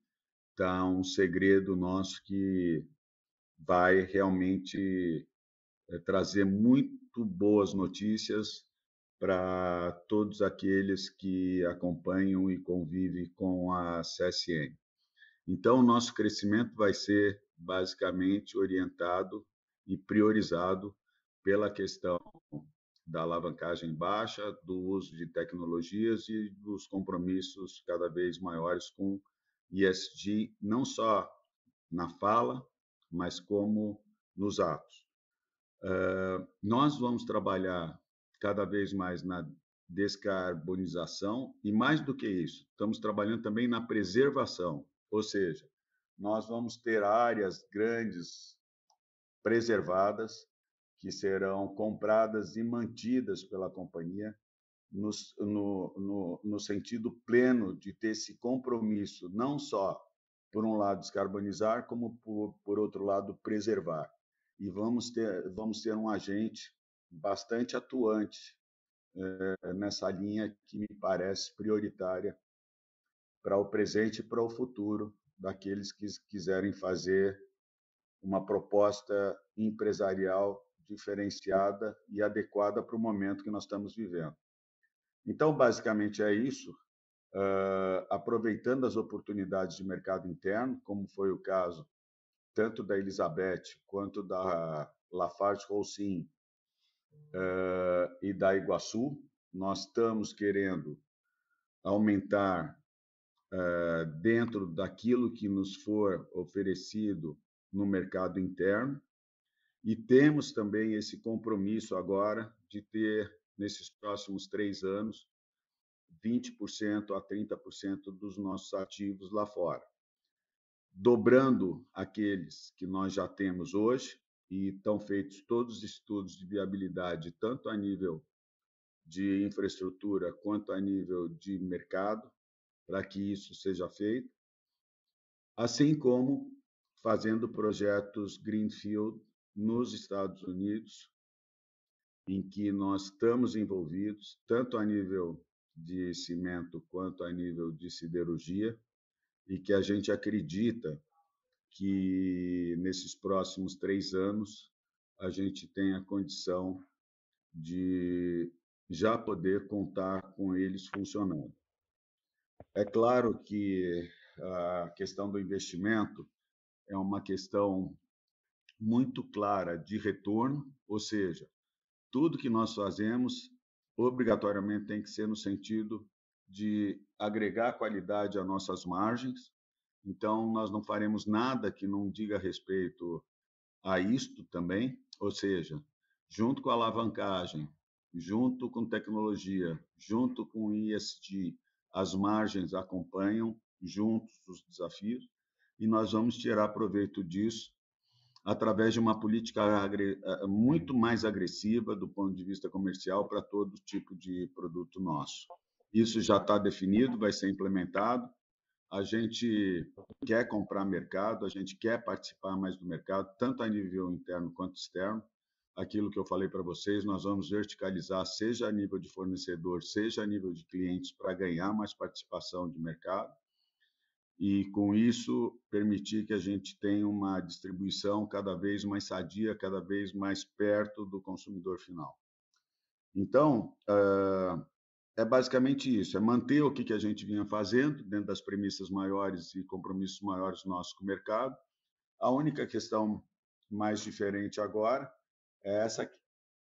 está um segredo nosso que vai realmente trazer muito boas notícias para todos aqueles que acompanham e convivem com a CSN. Então, o nosso crescimento vai ser basicamente orientado e priorizado pela questão da alavancagem baixa, do uso de tecnologias e dos compromissos cada vez maiores com ESG, não só na fala, mas como nos atos. Nós vamos trabalhar cada vez mais na descarbonização e, mais do que isso, estamos trabalhando também na preservação, ou seja, nós vamos ter áreas grandes preservadas que serão compradas e mantidas pela companhia no sentido pleno de ter esse compromisso, não só, por um lado, descarbonizar, como, por outro lado, preservar. E vamos ter um agente bastante atuante nessa linha que me parece prioritária para o presente e para o futuro daqueles que quiserem fazer uma proposta empresarial diferenciada e adequada para o momento que nós estamos vivendo. Então, basicamente, é isso. Aproveitando as oportunidades de mercado interno, como foi o caso tanto da Elizabeth quanto da LafargeHolcim e da Iguaçu, nós estamos querendo aumentar dentro daquilo que nos for oferecido no mercado interno, e temos também esse compromisso agora de ter, nesses próximos 3 anos, 20% a 30% dos nossos ativos lá fora, dobrando aqueles que nós já temos hoje, e estão feitos todos os estudos de viabilidade, tanto a nível de infraestrutura quanto a nível de mercado, para que isso seja feito, assim como fazendo projetos Greenfield nos Estados Unidos, em que nós estamos envolvidos, tanto a nível de cimento quanto a nível de siderurgia, e que a gente acredita que nesses próximos 3 anos a gente tenha condição de já poder contar com eles funcionando. É claro que a questão do investimento é uma questão muito clara de retorno, ou seja, tudo que nós fazemos obrigatoriamente tem que ser no sentido de agregar qualidade às nossas margens. Então, nós não faremos nada que não diga respeito a isto também, ou seja, junto com a alavancagem, junto com tecnologia, junto com ESG, as margens acompanham juntos os desafios, e nós vamos tirar proveito disso através de uma política muito mais agressiva do ponto de vista comercial para todo tipo de produto nosso. Isso já está definido, vai ser implementado. A gente quer comprar mercado, a gente quer participar mais do mercado, tanto a nível interno quanto externo. Aquilo que eu falei para vocês, nós vamos verticalizar, seja a nível de fornecedor, seja a nível de clientes, para ganhar mais participação de mercado. E, com isso, permitir que a gente tenha uma distribuição cada vez mais sadia, cada vez mais perto do consumidor final. Então, é basicamente isso, é manter o que a gente vinha fazendo dentro das premissas maiores e compromissos maiores nossos com o mercado. A única questão mais diferente agora é essa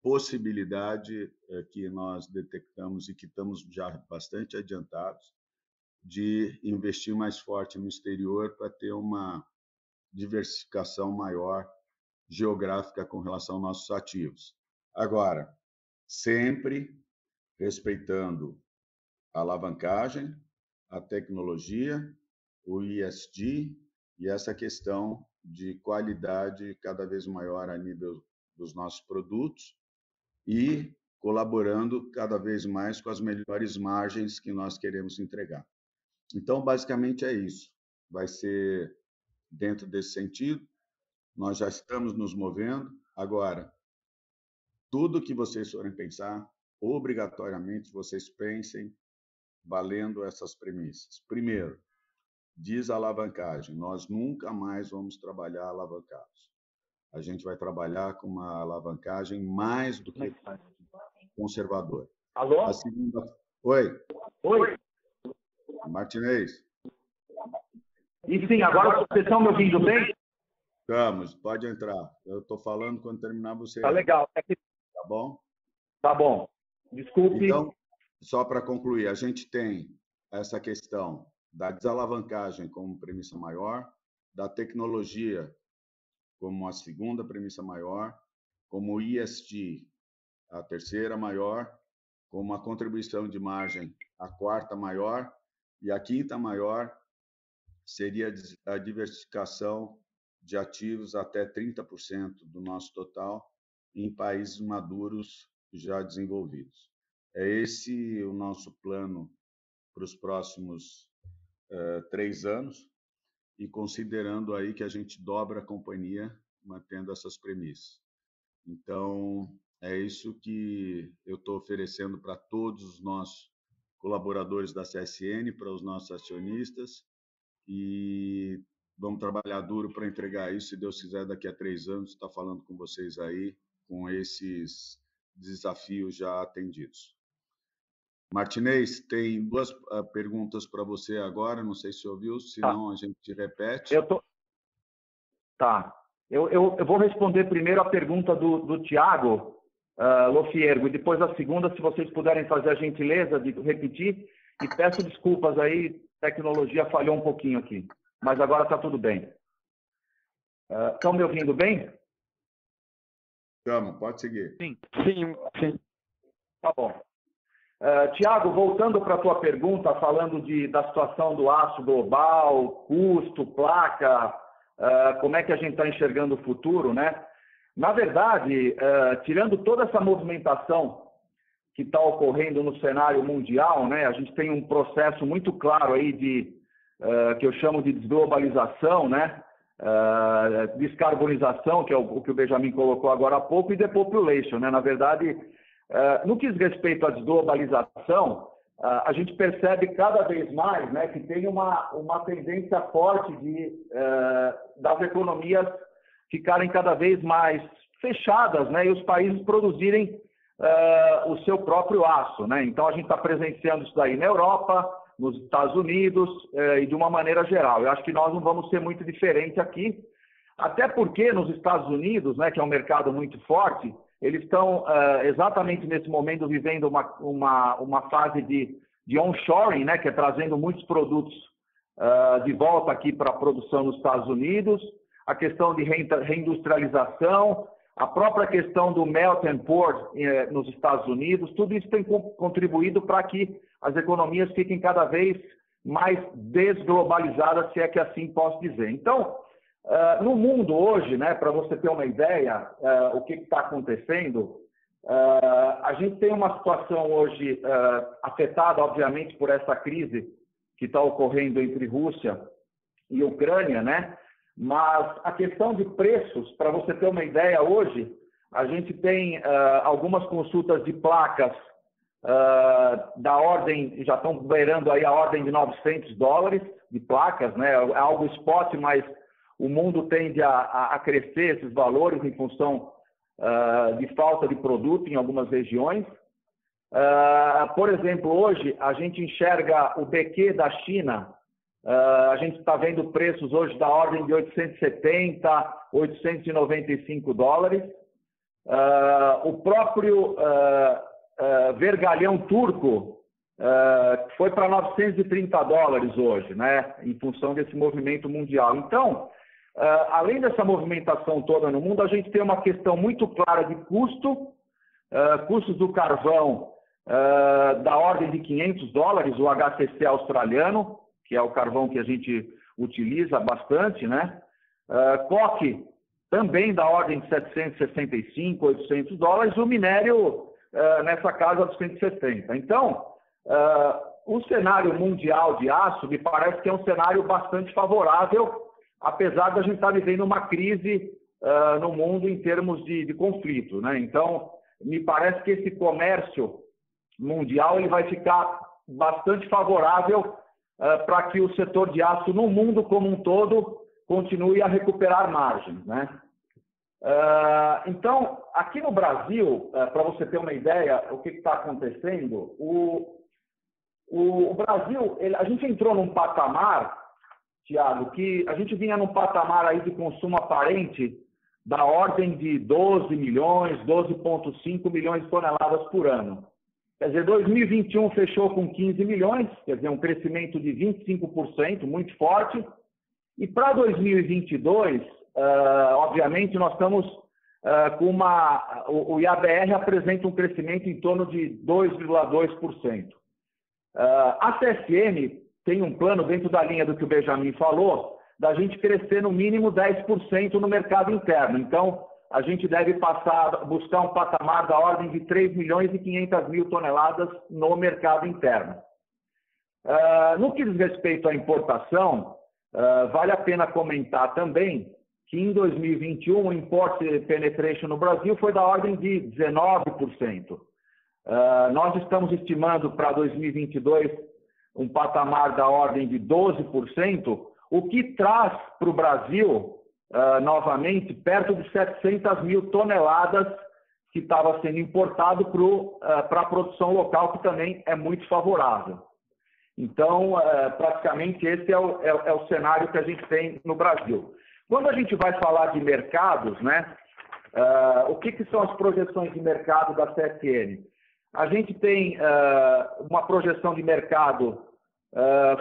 possibilidade que nós detectamos e que estamos já bastante adiantados, de investir mais forte no exterior para ter uma diversificação maior geográfica com relação aos nossos ativos. Agora, sempre respeitando a alavancagem, a tecnologia, o ESG e essa questão de qualidade cada vez maior a nível dos nossos produtos e colaborando cada vez mais com as melhores margens que nós queremos entregar. Então, basicamente, é isso. Vai ser dentro desse sentido. Nós já estamos nos movendo. Agora, tudo que vocês forem pensar, obrigatoriamente vocês pensem valendo essas premissas. Primeiro, desalavancagem. Nós nunca mais vamos trabalhar alavancados. A gente vai trabalhar com uma alavancagem mais do que conservadora. Alô? A segunda... Oi. Oi. Martinez. E sim, agora vocês estão me ouvindo bem? Estamos, pode entrar. Eu estou falando, quando terminar você. Tá legal. Tá bom? Tá bom. Desculpe. Então, só para concluir, a gente tem essa questão da desalavancagem como premissa maior, da tecnologia como a segunda premissa maior, como o ESG a terceira maior, como a contribuição de margem a quarta maior, e a quinta maior seria a diversificação de ativos até 30% do nosso total, em países maduros já desenvolvidos. É esse o nosso plano para os próximos 3 anos, e considerando aí que a gente dobra a companhia mantendo essas premissas. Então, é isso que eu estou oferecendo para todos os nossos colaboradores da CSN, para os nossos acionistas, e vamos trabalhar duro para entregar isso. Se Deus quiser, daqui a 3 anos, estar falando com vocês aí, com esses desafios já atendidos. Martinez, tem 2 perguntas para você agora, não sei se ouviu, senão a gente repete. Tá. Eu vou responder primeiro a pergunta do Thiago Lofiergo, e depois a segunda, se vocês puderem fazer a gentileza de repetir, e peço desculpas aí, a tecnologia falhou um pouquinho aqui, mas agora está tudo bem. Estão me ouvindo bem? Estamos, pode seguir. Sim. Tá bom. Tiago, voltando para a tua pergunta, falando da situação do aço global, custo, placa, como é que a gente está enxergando o futuro, né? Na verdade, tirando toda essa movimentação que está ocorrendo no cenário mundial, né? A gente tem um processo muito claro aí que eu chamo de desglobalização, né? Descarbonização, que é o que o Benjamin colocou agora há pouco, e depopulation, né? Na verdade, no que diz respeito à desglobalização, a gente percebe cada vez mais, né, que tem uma tendência forte das economias ficarem cada vez mais fechadas, né, e os países produzirem o seu próprio aço, né? Então, a gente está presenciando isso daí na Europa, nos Estados Unidos e de uma maneira geral. Eu acho que nós não vamos ser muito diferentes aqui, até porque nos Estados Unidos, né, que é um mercado muito forte, eles estão exatamente nesse momento vivendo uma fase de onshoring, né, que é trazendo muitos produtos de volta aqui para a produção nos Estados Unidos, a questão de reindustrialização, a própria questão do melt and pour nos Estados Unidos, tudo isso tem contribuído para que as economias fiquem cada vez mais desglobalizadas, se é que assim posso dizer. Então, no mundo hoje, né, para você ter uma ideia, o que está acontecendo, a gente tem uma situação hoje afetada, obviamente, por essa crise que está ocorrendo entre Rússia e Ucrânia, né? Mas a questão de preços, para você ter uma ideia, hoje a gente tem algumas consultas de placas da ordem, já estão beirando aí a ordem de $900 de placas, né? É algo spot, mas o mundo tende a crescer esses valores em função de falta de produto em algumas regiões. Por exemplo, hoje a gente enxerga o BQ da China, a gente está vendo preços hoje da ordem de $870, $895. O próprio vergalhão turco foi para $930 hoje, né, em função desse movimento mundial. Então, além dessa movimentação toda no mundo, a gente tem uma questão muito clara de custos do carvão da ordem de $500, o HCC australiano, que é o carvão que a gente utiliza bastante, né? Coque também da ordem de $765, $800, o minério nessa casa dos 170. Então, o cenário mundial de aço me parece que é um cenário bastante favorável, apesar de a gente estar vivendo uma crise no mundo em termos de conflito, né? Então, me parece que esse comércio mundial ele vai ficar bastante favorável para que o setor de aço no mundo como um todo continue a recuperar margens, né? Então, aqui no Brasil, para você ter uma ideia o que está acontecendo, o Brasil, a gente entrou num patamar, Tiago, que a gente vinha num patamar aí de consumo aparente da ordem de 12 milhões, 12,5 milhões de toneladas por ano. Quer dizer, 2021 fechou com 15 milhões, quer dizer, um crescimento de 25%, muito forte. E para 2022, obviamente, nós estamos com o IABR apresenta um crescimento em torno de 2,2%. A CSN tem um plano, dentro da linha do que o Benjamin falou, da gente crescer no mínimo 10% no mercado interno. Então, a gente deve buscar um patamar da ordem de 3 milhões e 500 mil toneladas no mercado interno. No que diz respeito à importação, vale a pena comentar também que em 2021 o import penetration no Brasil foi da ordem de 19%. Nós estamos estimando para 2022 um patamar da ordem de 12%, o que traz para o Brasil, novamente, perto de 700 mil toneladas que estava sendo importado para a produção local, que também é muito favorável. Então, praticamente esse é o cenário que a gente tem no Brasil. Quando a gente vai falar de mercados, né, o que são as projeções de mercado da CSN? A gente tem uma projeção de mercado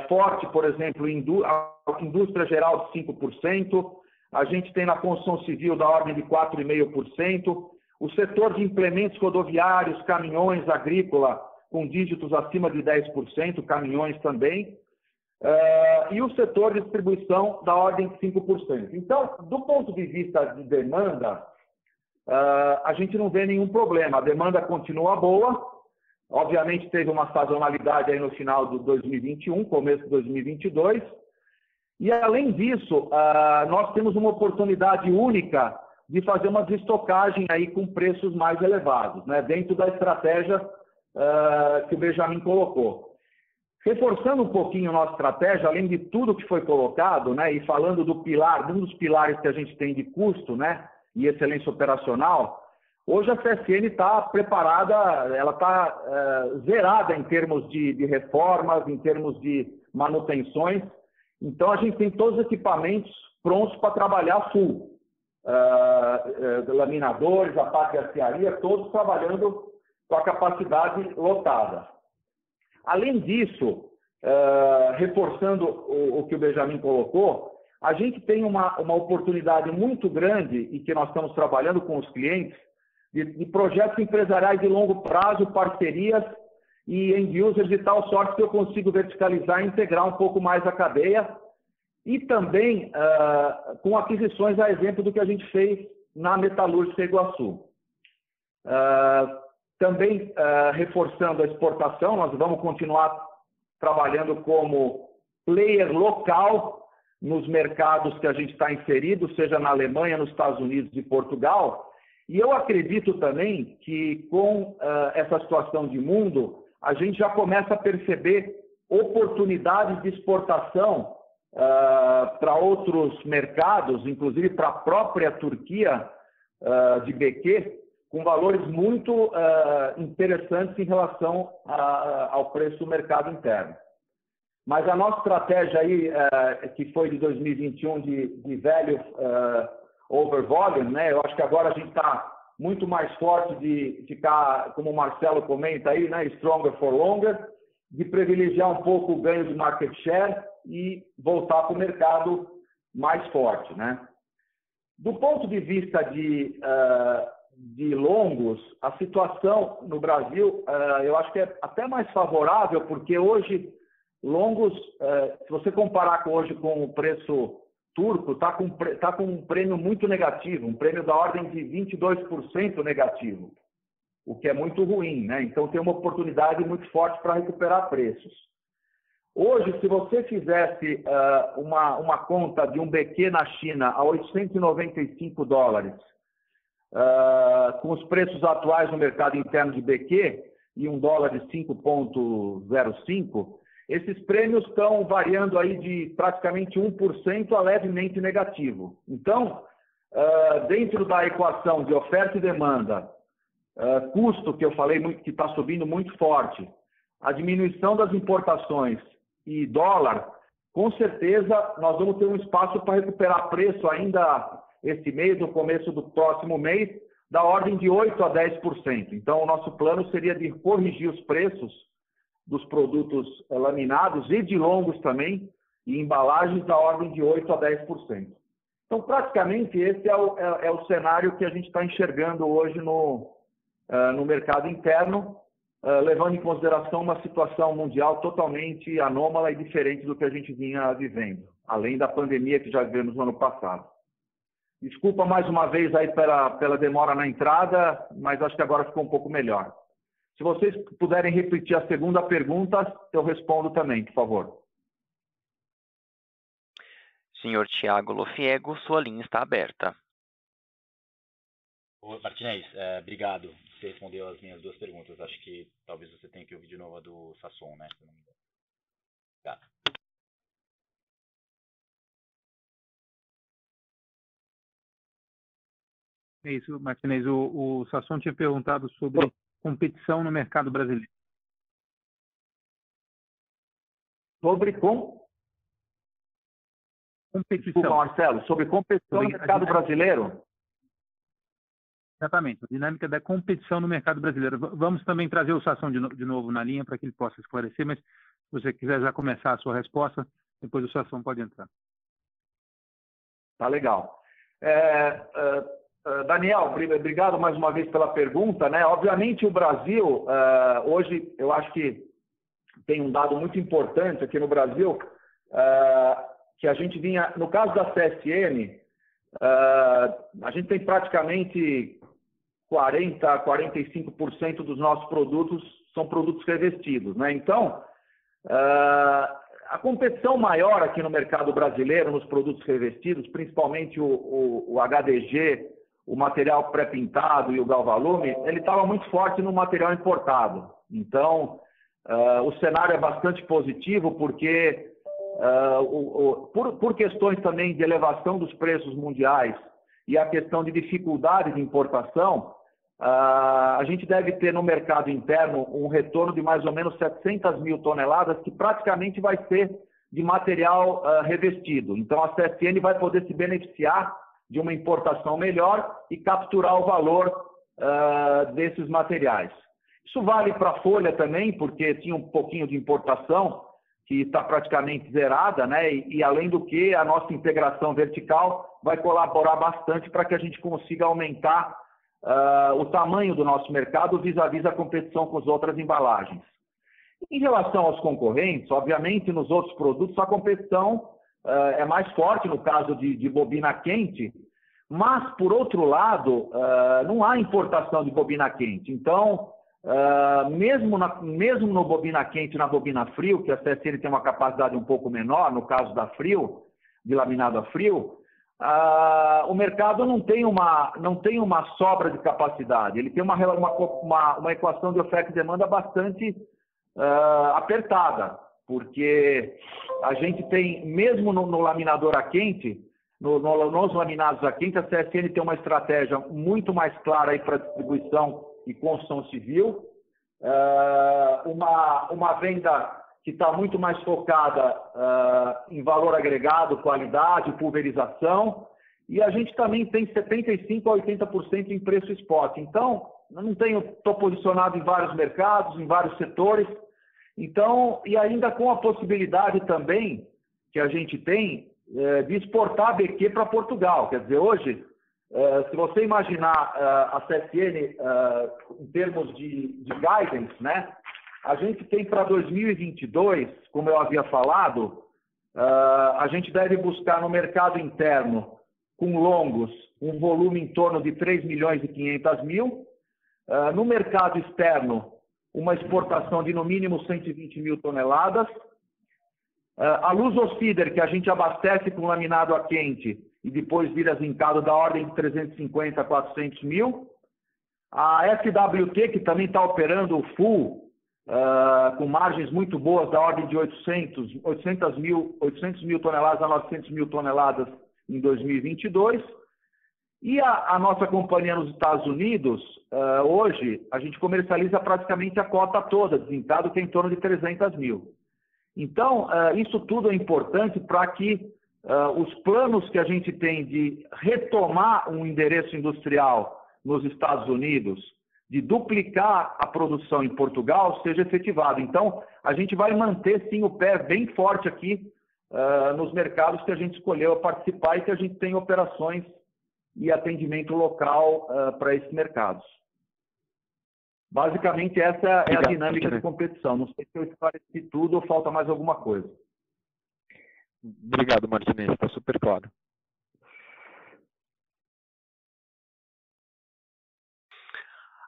forte, por exemplo, a indústria geral de 5%, a gente tem na construção civil da ordem de 4,5%, o setor de implementos rodoviários, caminhões, agrícola, com dígitos acima de 10%, caminhões também, e o setor de distribuição da ordem de 5%. Então, do ponto de vista de demanda, a gente não vê nenhum problema. A demanda continua boa, obviamente teve uma sazonalidade aí no final de 2021, começo de 2022, e além disso, nós temos uma oportunidade única de fazer uma desestocagem aí com preços mais elevados, né, dentro da estratégia que o Benjamin colocou. Reforçando um pouquinho a nossa estratégia, além de tudo que foi colocado, né, e falando do pilar, um dos pilares que a gente tem de custo, né, e excelência operacional, hoje a CSN está preparada, ela está zerada em termos de reformas, em termos de manutenções. Então a gente tem todos os equipamentos prontos para trabalhar full. Laminadores, a parte de aciaria, todos trabalhando com a capacidade lotada. Além disso, reforçando o que o Benjamin colocou, a gente tem uma oportunidade muito grande e que nós estamos trabalhando com os clientes de projetos empresariais de longo prazo, parcerias e end-users de tal sorte que eu consigo verticalizar e integrar um pouco mais a cadeia e também com aquisições, a exemplo do que a gente fez na Metalúrgica Iguaçu. Também reforçando a exportação, nós vamos continuar trabalhando como player local nos mercados que a gente está inserido, seja na Alemanha, nos Estados Unidos e Portugal. E eu acredito também que com essa situação de mundo, a gente já começa a perceber oportunidades de exportação para outros mercados, inclusive para a própria Turquia de BQ, com valores muito interessantes em relação ao preço do mercado interno. Mas a nossa estratégia aí, que foi de 2021 de value over volume, né? Eu acho que agora a gente está muito mais forte de ficar, como o Marcelo comenta aí, né? Stronger for longer, de privilegiar um pouco o ganho de market share e voltar para o mercado mais forte, né? Do ponto de vista de longos, a situação no Brasil, eu acho que é até mais favorável, porque hoje, longos, se você comparar hoje com o preço turco, está com um prêmio muito negativo, um prêmio da ordem de 22% negativo, o que é muito ruim, né? Então tem uma oportunidade muito forte para recuperar preços. Hoje, se você fizesse uma conta de um BQ na China a $895, com os preços atuais no mercado interno de BQ e um dólar de 5,05, esses prêmios estão variando aí de praticamente 1% a levemente negativo. Então, dentro da equação de oferta e demanda, custo, que eu falei que está subindo muito forte, a diminuição das importações e dólar, com certeza nós vamos ter um espaço para recuperar preço ainda esse mês, no começo do próximo mês, da ordem de 8% a 10%. Então, o nosso plano seria de corrigir os preços dos produtos laminados e de longos também, e embalagens da ordem de 8% a 10%. Então, praticamente, esse é o cenário que a gente está enxergando hoje no mercado interno, levando em consideração uma situação mundial totalmente anômala e diferente do que a gente vinha vivendo, além da pandemia que já vivemos no ano passado. Desculpa mais uma vez aí pela demora na entrada, mas acho que agora ficou um pouco melhor. Se vocês puderem repetir a segunda pergunta, eu respondo também, por favor. Senhor Thiago Lofiego, sua linha está aberta. Ô, Martinez, obrigado. Você respondeu as minhas duas perguntas. Acho que talvez você tenha que ouvir de novo a do Sasson, né? Se não me engano. Obrigado. É isso, Martinez. O Sasson tinha perguntado sobre competição no mercado brasileiro. Sobre competição. Desculpa, Marcelo, sobre competição no mercado brasileiro? Exatamente, a dinâmica da competição no mercado brasileiro. Vamos também trazer o Sasson de novo na linha para que ele possa esclarecer, mas se você quiser já começar a sua resposta, depois o Sasson pode entrar. Tá legal. Daniel, obrigado mais uma vez pela pergunta, né? Obviamente o Brasil, hoje, eu acho que tem um dado muito importante aqui no Brasil, que a gente vinha, no caso da CSN, a gente tem praticamente 45% dos nossos produtos são produtos revestidos, né? Então, a competição maior aqui no mercado brasileiro, nos produtos revestidos, principalmente o HDG, o material pré-pintado e o galvalume, ele estava muito forte no material importado. Então, o cenário é bastante positivo porque, por questões também de elevação dos preços mundiais e a questão de dificuldade de importação, a gente deve ter no mercado interno um retorno de mais ou menos 700 mil toneladas, que praticamente vai ser de material revestido. Então, a CSN vai poder se beneficiar de uma importação melhor e capturar o valor desses materiais. Isso vale para a folha também, porque tinha um pouquinho de importação, que está praticamente zerada, né? E além do que, a nossa integração vertical vai colaborar bastante para que a gente consiga aumentar o tamanho do nosso mercado vis-à-vis a competição com as outras embalagens. Em relação aos concorrentes, obviamente, nos outros produtos a competição é mais forte no caso de bobina quente, mas, por outro lado, não há importação de bobina quente. Então, mesmo no bobina quente e na bobina frio, que a CSN tem uma capacidade um pouco menor, no caso da frio, de laminado a frio, o mercado não tem uma sobra de capacidade. Ele tem uma equação de oferta e demanda bastante apertada, porque a gente tem, mesmo no laminador a quente, nos laminados a quente, a CSN tem uma estratégia muito mais clara para distribuição e construção civil, uma venda que está muito mais focada em valor agregado, qualidade, pulverização, e a gente também tem 75% a 80% em preço spot. Então, estou posicionado em vários mercados, em vários setores, então, e ainda com a possibilidade também que a gente tem de exportar BQ para Portugal. Quer dizer, hoje, se você imaginar a CSN em termos de guidance, né? A gente tem para 2022, como eu havia falado, a gente deve buscar no mercado interno, com longos, um volume em torno de 3 milhões e 500 mil. No mercado externo, uma exportação de no mínimo 120 mil toneladas. A Lusosider, que a gente abastece com laminado a quente e depois vira zincado da ordem de 350 a 400 mil. A SWT, que também está operando full, com margens muito boas, da ordem de 800 mil toneladas a 900 mil toneladas em 2022. E a nossa companhia nos Estados Unidos, hoje, a gente comercializa praticamente a cota toda, zincado, que é em torno de 300 mil. Então, isso tudo é importante para que os planos que a gente tem de retomar um endereço industrial nos Estados Unidos, de duplicar a produção em Portugal, seja efetivado. Então, a gente vai manter, sim, o pé bem forte aqui nos mercados que a gente escolheu participar e que a gente tem operações e atendimento local para esses mercados. Basicamente, essa é a dinâmica de competição. Não sei se eu esclareci tudo ou falta mais alguma coisa. Obrigado, Martinez. Está super claro.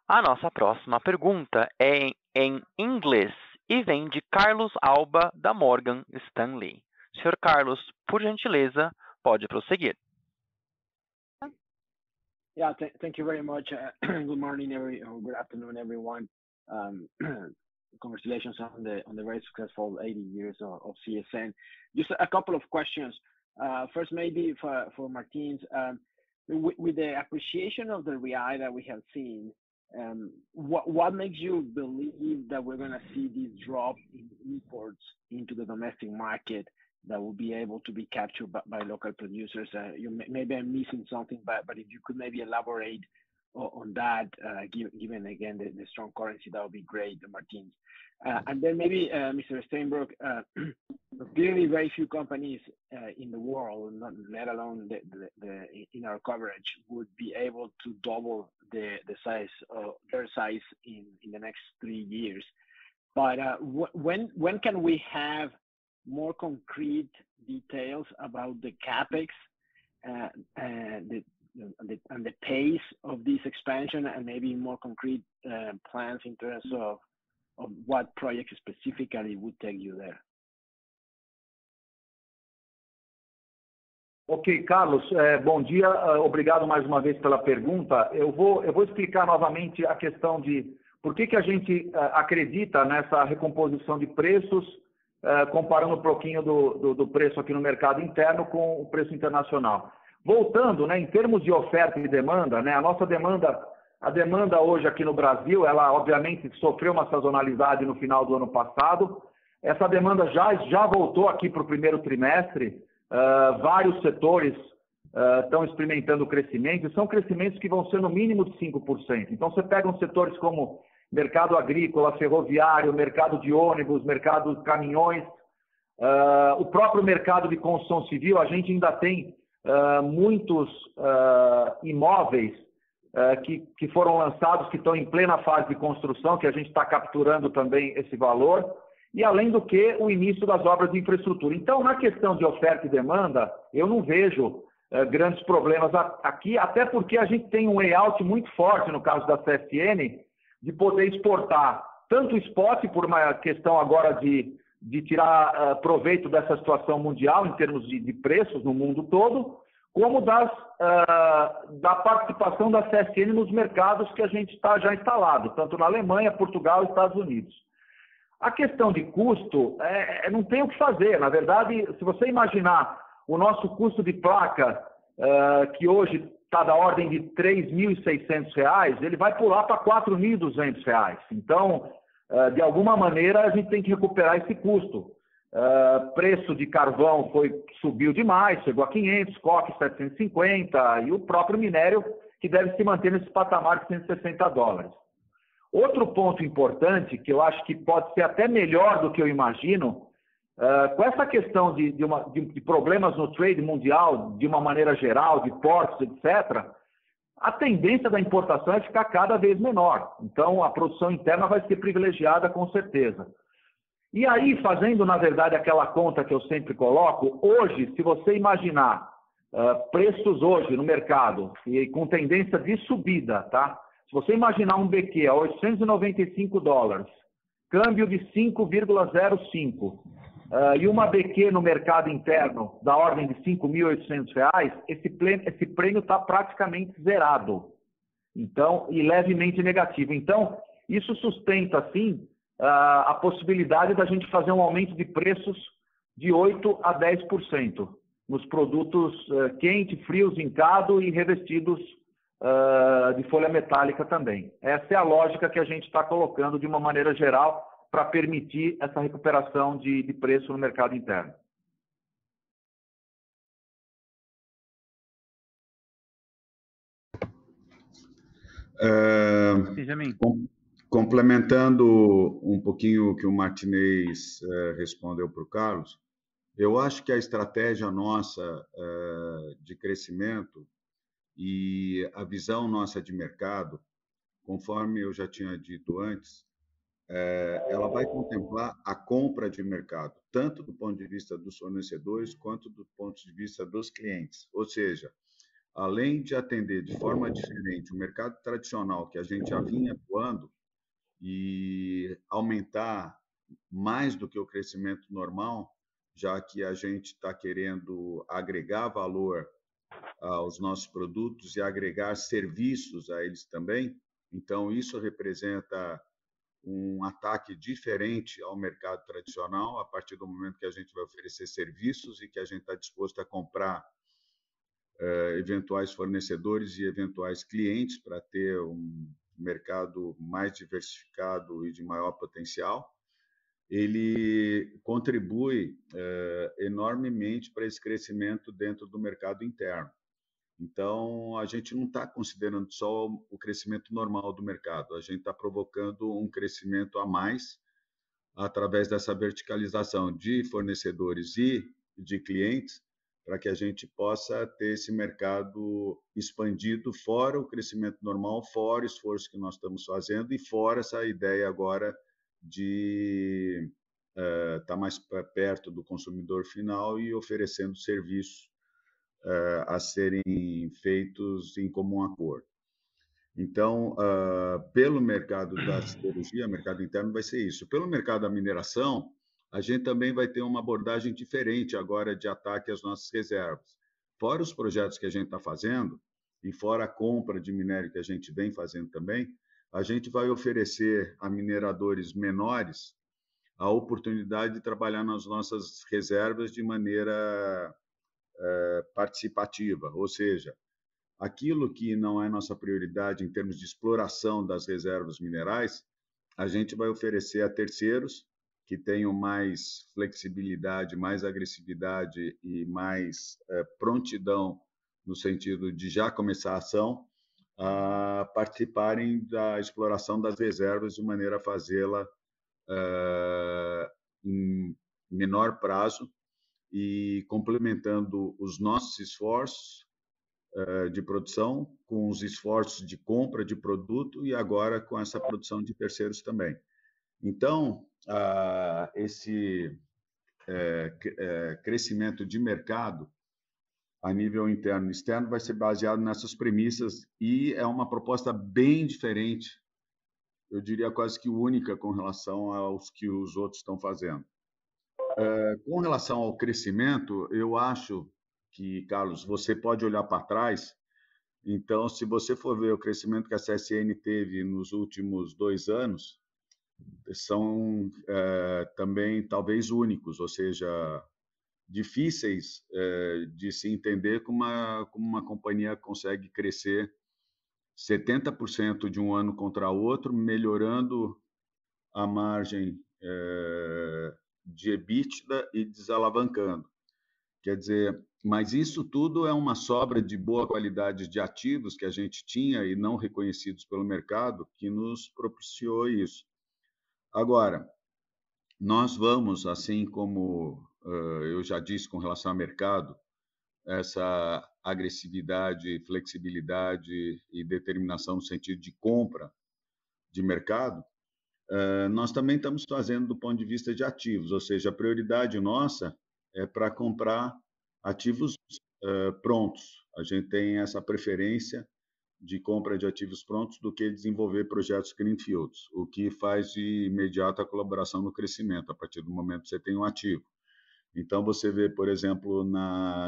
A nossa próxima pergunta é em inglês e vem de Carlos Alba, da Morgan Stanley. Senhor Carlos, por gentileza, pode prosseguir. Yeah, thank you very much. Good morning, or good afternoon, everyone. Congratulations on the very successful 80 years of CSN. Just a couple of questions. First, maybe for Martins, with the appreciation of the real that we have seen, what makes you believe that we're going to see this drop in imports into the domestic market that will be able to be captured by local producers? Maybe I'm missing something, but if you could maybe elaborate on that, given again the strong currency, that would be great, Martins. And then maybe Mr. Steinbruch, clearly very few companies in the world, let alone in our coverage, would be able to double their size in the next 3 years. But when can we have more concrete details about the CapEx and the pace of this expansion, and maybe more concrete plans in terms of what projects specifically would take you there? Ok, Carlos, bom dia, obrigado mais uma vez pela pergunta. Eu vou explicar novamente a questão de por que a gente acredita nessa recomposição de preços, comparando um pouquinho do preço aqui no mercado interno com o preço internacional. Voltando, né, em termos de oferta e demanda, né, a demanda hoje aqui no Brasil, ela obviamente sofreu uma sazonalidade no final do ano passado. Essa demanda já voltou aqui para o primeiro trimestre. Vários setores estão experimentando crescimento, e são crescimentos que vão ser no mínimo de 5%. Então, você pega uns setores como mercado agrícola, ferroviário, mercado de ônibus, mercado de caminhões, o próprio mercado de construção civil. A gente ainda tem muitos imóveis que foram lançados, que estão em plena fase de construção, que a gente está capturando também esse valor, e além do que o início das obras de infraestrutura. Então, na questão de oferta e demanda, eu não vejo grandes problemas aqui, até porque a gente tem um layout muito forte, no caso da CSN, de poder exportar tanto o spot, por uma questão agora de tirar proveito dessa situação mundial, em termos de preços no mundo todo, como da participação da CSN nos mercados que a gente está já instalado, tanto na Alemanha, Portugal e Estados Unidos. A questão de custo, não tem o que fazer. Na verdade, se você imaginar o nosso custo de placa, que hoje está da ordem de R$ 3.600, ele vai pular para R$ 4.200. Então, de alguma maneira, a gente tem que recuperar esse custo. Preço de carvão subiu demais, chegou a 500, coque 750, e o próprio minério, que deve se manter nesse patamar de $160. Outro ponto importante, que eu acho que pode ser até melhor do que eu imagino, com essa questão de problemas no trade mundial, de uma maneira geral, de portos, etc., a tendência da importação é ficar cada vez menor. Então, a produção interna vai ser privilegiada, com certeza. E aí, fazendo, na verdade, aquela conta que eu sempre coloco, hoje, se você imaginar preços hoje no mercado, e com tendência de subida, tá? Se você imaginar um BQ a $895, câmbio de 5,05, e uma BQ no mercado interno da ordem de R$ 5.800, esse prêmio está praticamente zerado. Então, e levemente negativo. Então, isso sustenta, sim, a possibilidade da gente fazer um aumento de preços de 8% a 10% nos produtos quente, frio, zincado e revestidos de folha metálica também. Essa é a lógica que a gente está colocando de uma maneira geral para permitir essa recuperação de preço no mercado interno. Complementando um pouquinho o que o Martinez respondeu para o Carlos, eu acho que a estratégia nossa de crescimento e a visão nossa de mercado, conforme eu já tinha dito antes, ela vai contemplar a compra de mercado, tanto do ponto de vista dos fornecedores quanto do ponto de vista dos clientes. Ou seja, além de atender de forma diferente o mercado tradicional que a gente já vinha atuando e aumentar mais do que o crescimento normal, já que a gente está querendo agregar valor aos nossos produtos e agregar serviços a eles também. Então, isso representa um ataque diferente ao mercado tradicional, a partir do momento que a gente vai oferecer serviços e que a gente está disposto a comprar eventuais fornecedores e eventuais clientes para ter um mercado mais diversificado e de maior potencial. Ele contribui enormemente para esse crescimento dentro do mercado interno. Então, a gente não está considerando só o crescimento normal do mercado, a gente está provocando um crescimento a mais através dessa verticalização de fornecedores e de clientes, para que a gente possa ter esse mercado expandido fora o crescimento normal, fora o esforço que nós estamos fazendo e fora essa ideia agora de estar mais perto do consumidor final e oferecendo serviços a serem feitos em comum acordo. Então, pelo mercado da siderurgia, mercado interno vai ser isso. Pelo mercado da mineração, a gente também vai ter uma abordagem diferente agora de ataque às nossas reservas. Fora os projetos que a gente está fazendo, e fora a compra de minério que a gente vem fazendo também, a gente vai oferecer a mineradores menores a oportunidade de trabalhar nas nossas reservas de maneira participativa, ou seja, aquilo que não é nossa prioridade em termos de exploração das reservas minerais, a gente vai oferecer a terceiros que tenham mais flexibilidade, mais agressividade e mais prontidão no sentido de já começar a ação, a participarem da exploração das reservas de maneira a fazê-la em menor prazo e complementando os nossos esforços de produção com os esforços de compra de produto e agora com essa produção de terceiros também. Então, esse crescimento de mercado a nível interno e externo vai ser baseado nessas premissas e é uma proposta bem diferente, eu diria quase que única com relação aos que os outros estão fazendo. Com relação ao crescimento, eu acho que, Carlos, você pode olhar para trás. Então, se você for ver o crescimento que a CSN teve nos últimos 2 anos, são também talvez únicos, ou seja, difíceis de se entender como uma companhia consegue crescer 70% de um ano contra outro, melhorando a margem de EBITDA e desalavancando. Quer dizer, mas isso tudo é uma sobra de boa qualidade de ativos que a gente tinha e não reconhecidos pelo mercado que nos propiciou isso. Agora, nós vamos, assim como eu já disse com relação ao mercado, essa agressividade, flexibilidade e determinação no sentido de compra de mercado, nós também estamos fazendo do ponto de vista de ativos, ou seja, a prioridade nossa é para comprar ativos prontos. A gente tem essa preferência de compra de ativos prontos do que desenvolver projetos greenfields, o que faz de imediato a colaboração no crescimento, a partir do momento que você tem um ativo. Então, você vê, por exemplo,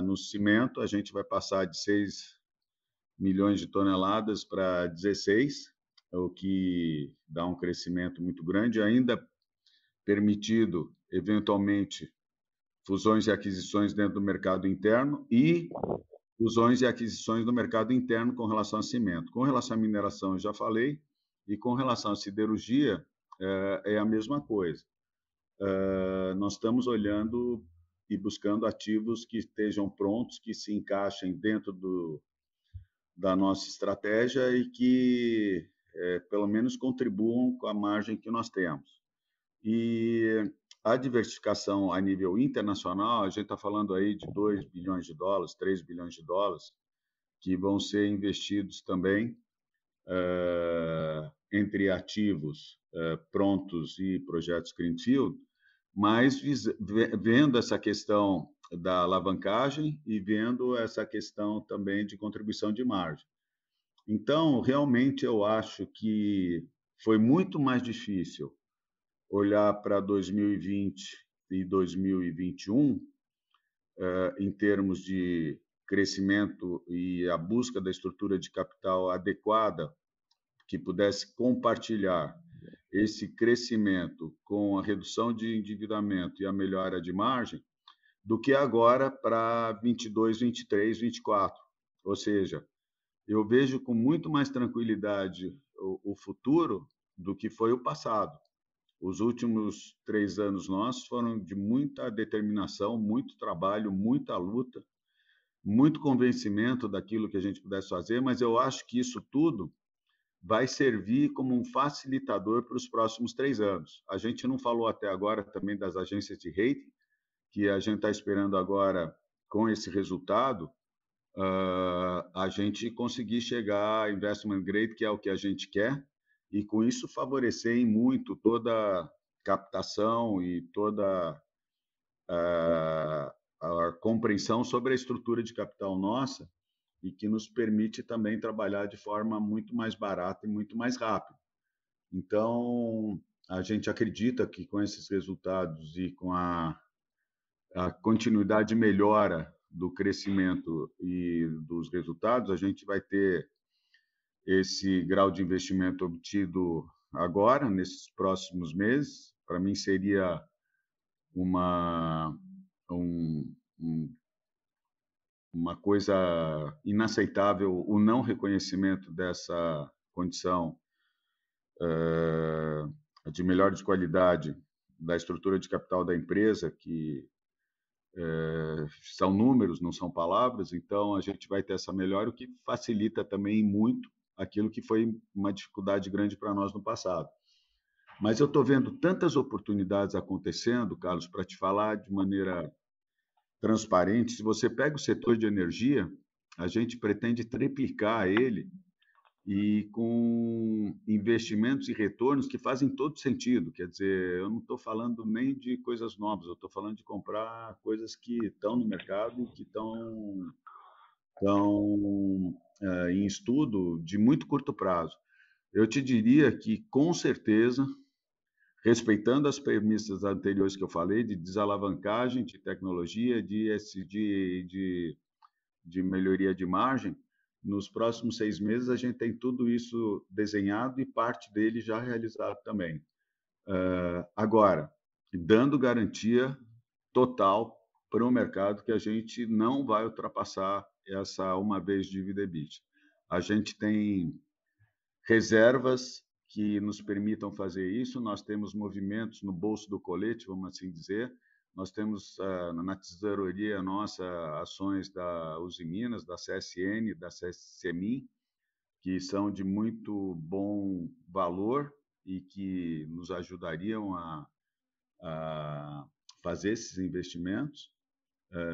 no cimento, a gente vai passar de 6 milhões de toneladas para 16, o que dá um crescimento muito grande, ainda permitido, eventualmente, fusões e aquisições dentro do mercado interno e fusões e aquisições do mercado interno com relação a cimento. Com relação à mineração, eu já falei, e com relação à siderurgia, é a mesma coisa. Nós estamos olhando e buscando ativos que estejam prontos, que se encaixem dentro da nossa estratégia e que, pelo menos, contribuam com a margem que nós temos. E a diversificação a nível internacional, a gente está falando aí de 2 bilhões de dólares, 3 bilhões de dólares, que vão ser investidos também entre ativos prontos e projetos greenfield, mas vendo essa questão da alavancagem e vendo essa questão também de contribuição de margem. Então, realmente, eu acho que foi muito mais difícil olhar para 2020 e 2021 em termos de crescimento e a busca da estrutura de capital adequada que pudesse compartilhar esse crescimento com a redução de endividamento e a melhora de margem, do que agora para 22, 23, 24. Ou seja, eu vejo com muito mais tranquilidade o futuro do que foi o passado. Os últimos 3 anos nossos foram de muita determinação, muito trabalho, muita luta, muito convencimento daquilo que a gente pudesse fazer, mas eu acho que isso tudo vai servir como um facilitador para os próximos 3 anos. A gente não falou até agora também das agências de rating, que a gente está esperando agora, com esse resultado, a gente conseguir chegar a investment grade, que é o que a gente quer, e com isso favorecer em muito toda a captação e toda a compreensão sobre a estrutura de capital nossa, e que nos permite também trabalhar de forma muito mais barata e muito mais rápida. Então, a gente acredita que com esses resultados e com a continuidade e melhora do crescimento e dos resultados, a gente vai ter esse grau de investimento obtido agora, nesses próximos meses. Para mim, seria uma coisa inaceitável o não reconhecimento dessa condição de melhora de qualidade da estrutura de capital da empresa, que são números, não são palavras. Então, a gente vai ter essa melhora, o que facilita também muito aquilo que foi uma dificuldade grande para nós no passado. Mas eu estou vendo tantas oportunidades acontecendo, Carlos, para te falar de maneira transparente. Se você pega o setor de energia, a gente pretende triplicar ele, e com investimentos e retornos que fazem todo sentido. Quer dizer, eu não estou falando nem de coisas novas, eu estou falando de comprar coisas que estão no mercado e que estão em estudo de muito curto prazo. Eu te diria que, com certeza, respeitando as premissas anteriores que eu falei, de desalavancagem, de tecnologia, de ESG, de melhoria de margem, nos próximos 6 meses a gente tem tudo isso desenhado e parte dele já realizado também. Agora, dando garantia total para o mercado que a gente não vai ultrapassar essa uma vez dívida EBITDA. A gente tem reservas que nos permitam fazer isso, nós temos movimentos no bolso do colete, vamos assim dizer. Nós temos na tesouraria nossa ações da Usiminas, da CSN, da CSEMIN, que são de muito bom valor e que nos ajudariam a fazer esses investimentos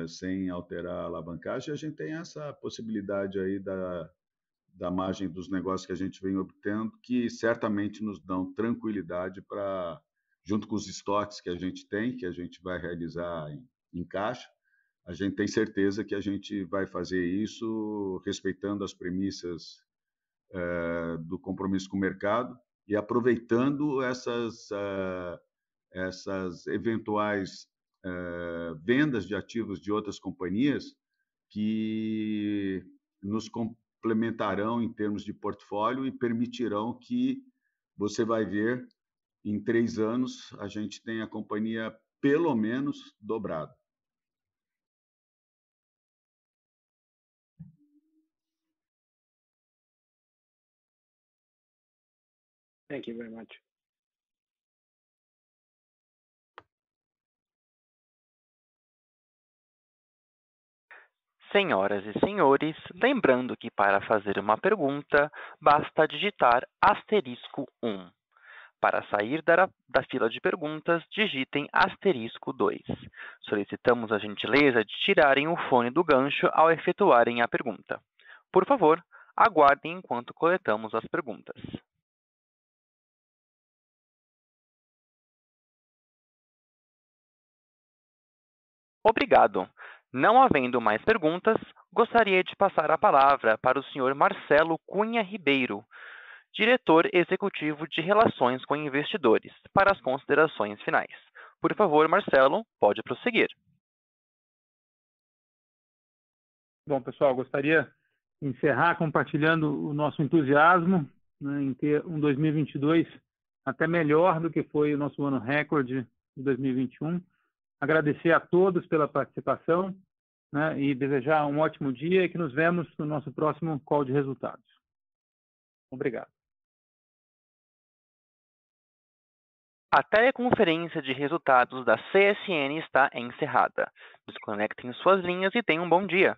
sem alterar a alavancagem. A gente tem essa possibilidade aí da margem dos negócios que a gente vem obtendo, que certamente nos dão tranquilidade para, junto com os estoques que a gente tem, que a gente vai realizar em caixa, a gente tem certeza que a gente vai fazer isso respeitando as premissas do compromisso com o mercado e aproveitando essas eventuais vendas de ativos de outras companhias que nos complementarão em termos de portfólio e permitirão que você vai ver em 3 anos a gente tem a companhia pelo menos dobrada. Thank you very much. Senhoras e senhores, lembrando que para fazer uma pergunta, basta digitar *1. Para sair da fila de perguntas, digitem *2. Solicitamos a gentileza de tirarem o fone do gancho ao efetuarem a pergunta. Por favor, aguardem enquanto coletamos as perguntas. Obrigado. Não havendo mais perguntas, gostaria de passar a palavra para o senhor Marcelo Cunha Ribeiro, diretor executivo de Relações com Investidores, para as considerações finais. Por favor, Marcelo, pode prosseguir. Bom, pessoal, gostaria de encerrar compartilhando o nosso entusiasmo, né, em ter um 2022 até melhor do que foi o nosso ano recorde de 2021. Agradecer a todos pela participação, né, e desejar um ótimo dia e que nos vemos no nosso próximo call de resultados. Obrigado. A teleconferência de resultados da CSN está encerrada. Desconectem suas linhas e tenham um bom dia.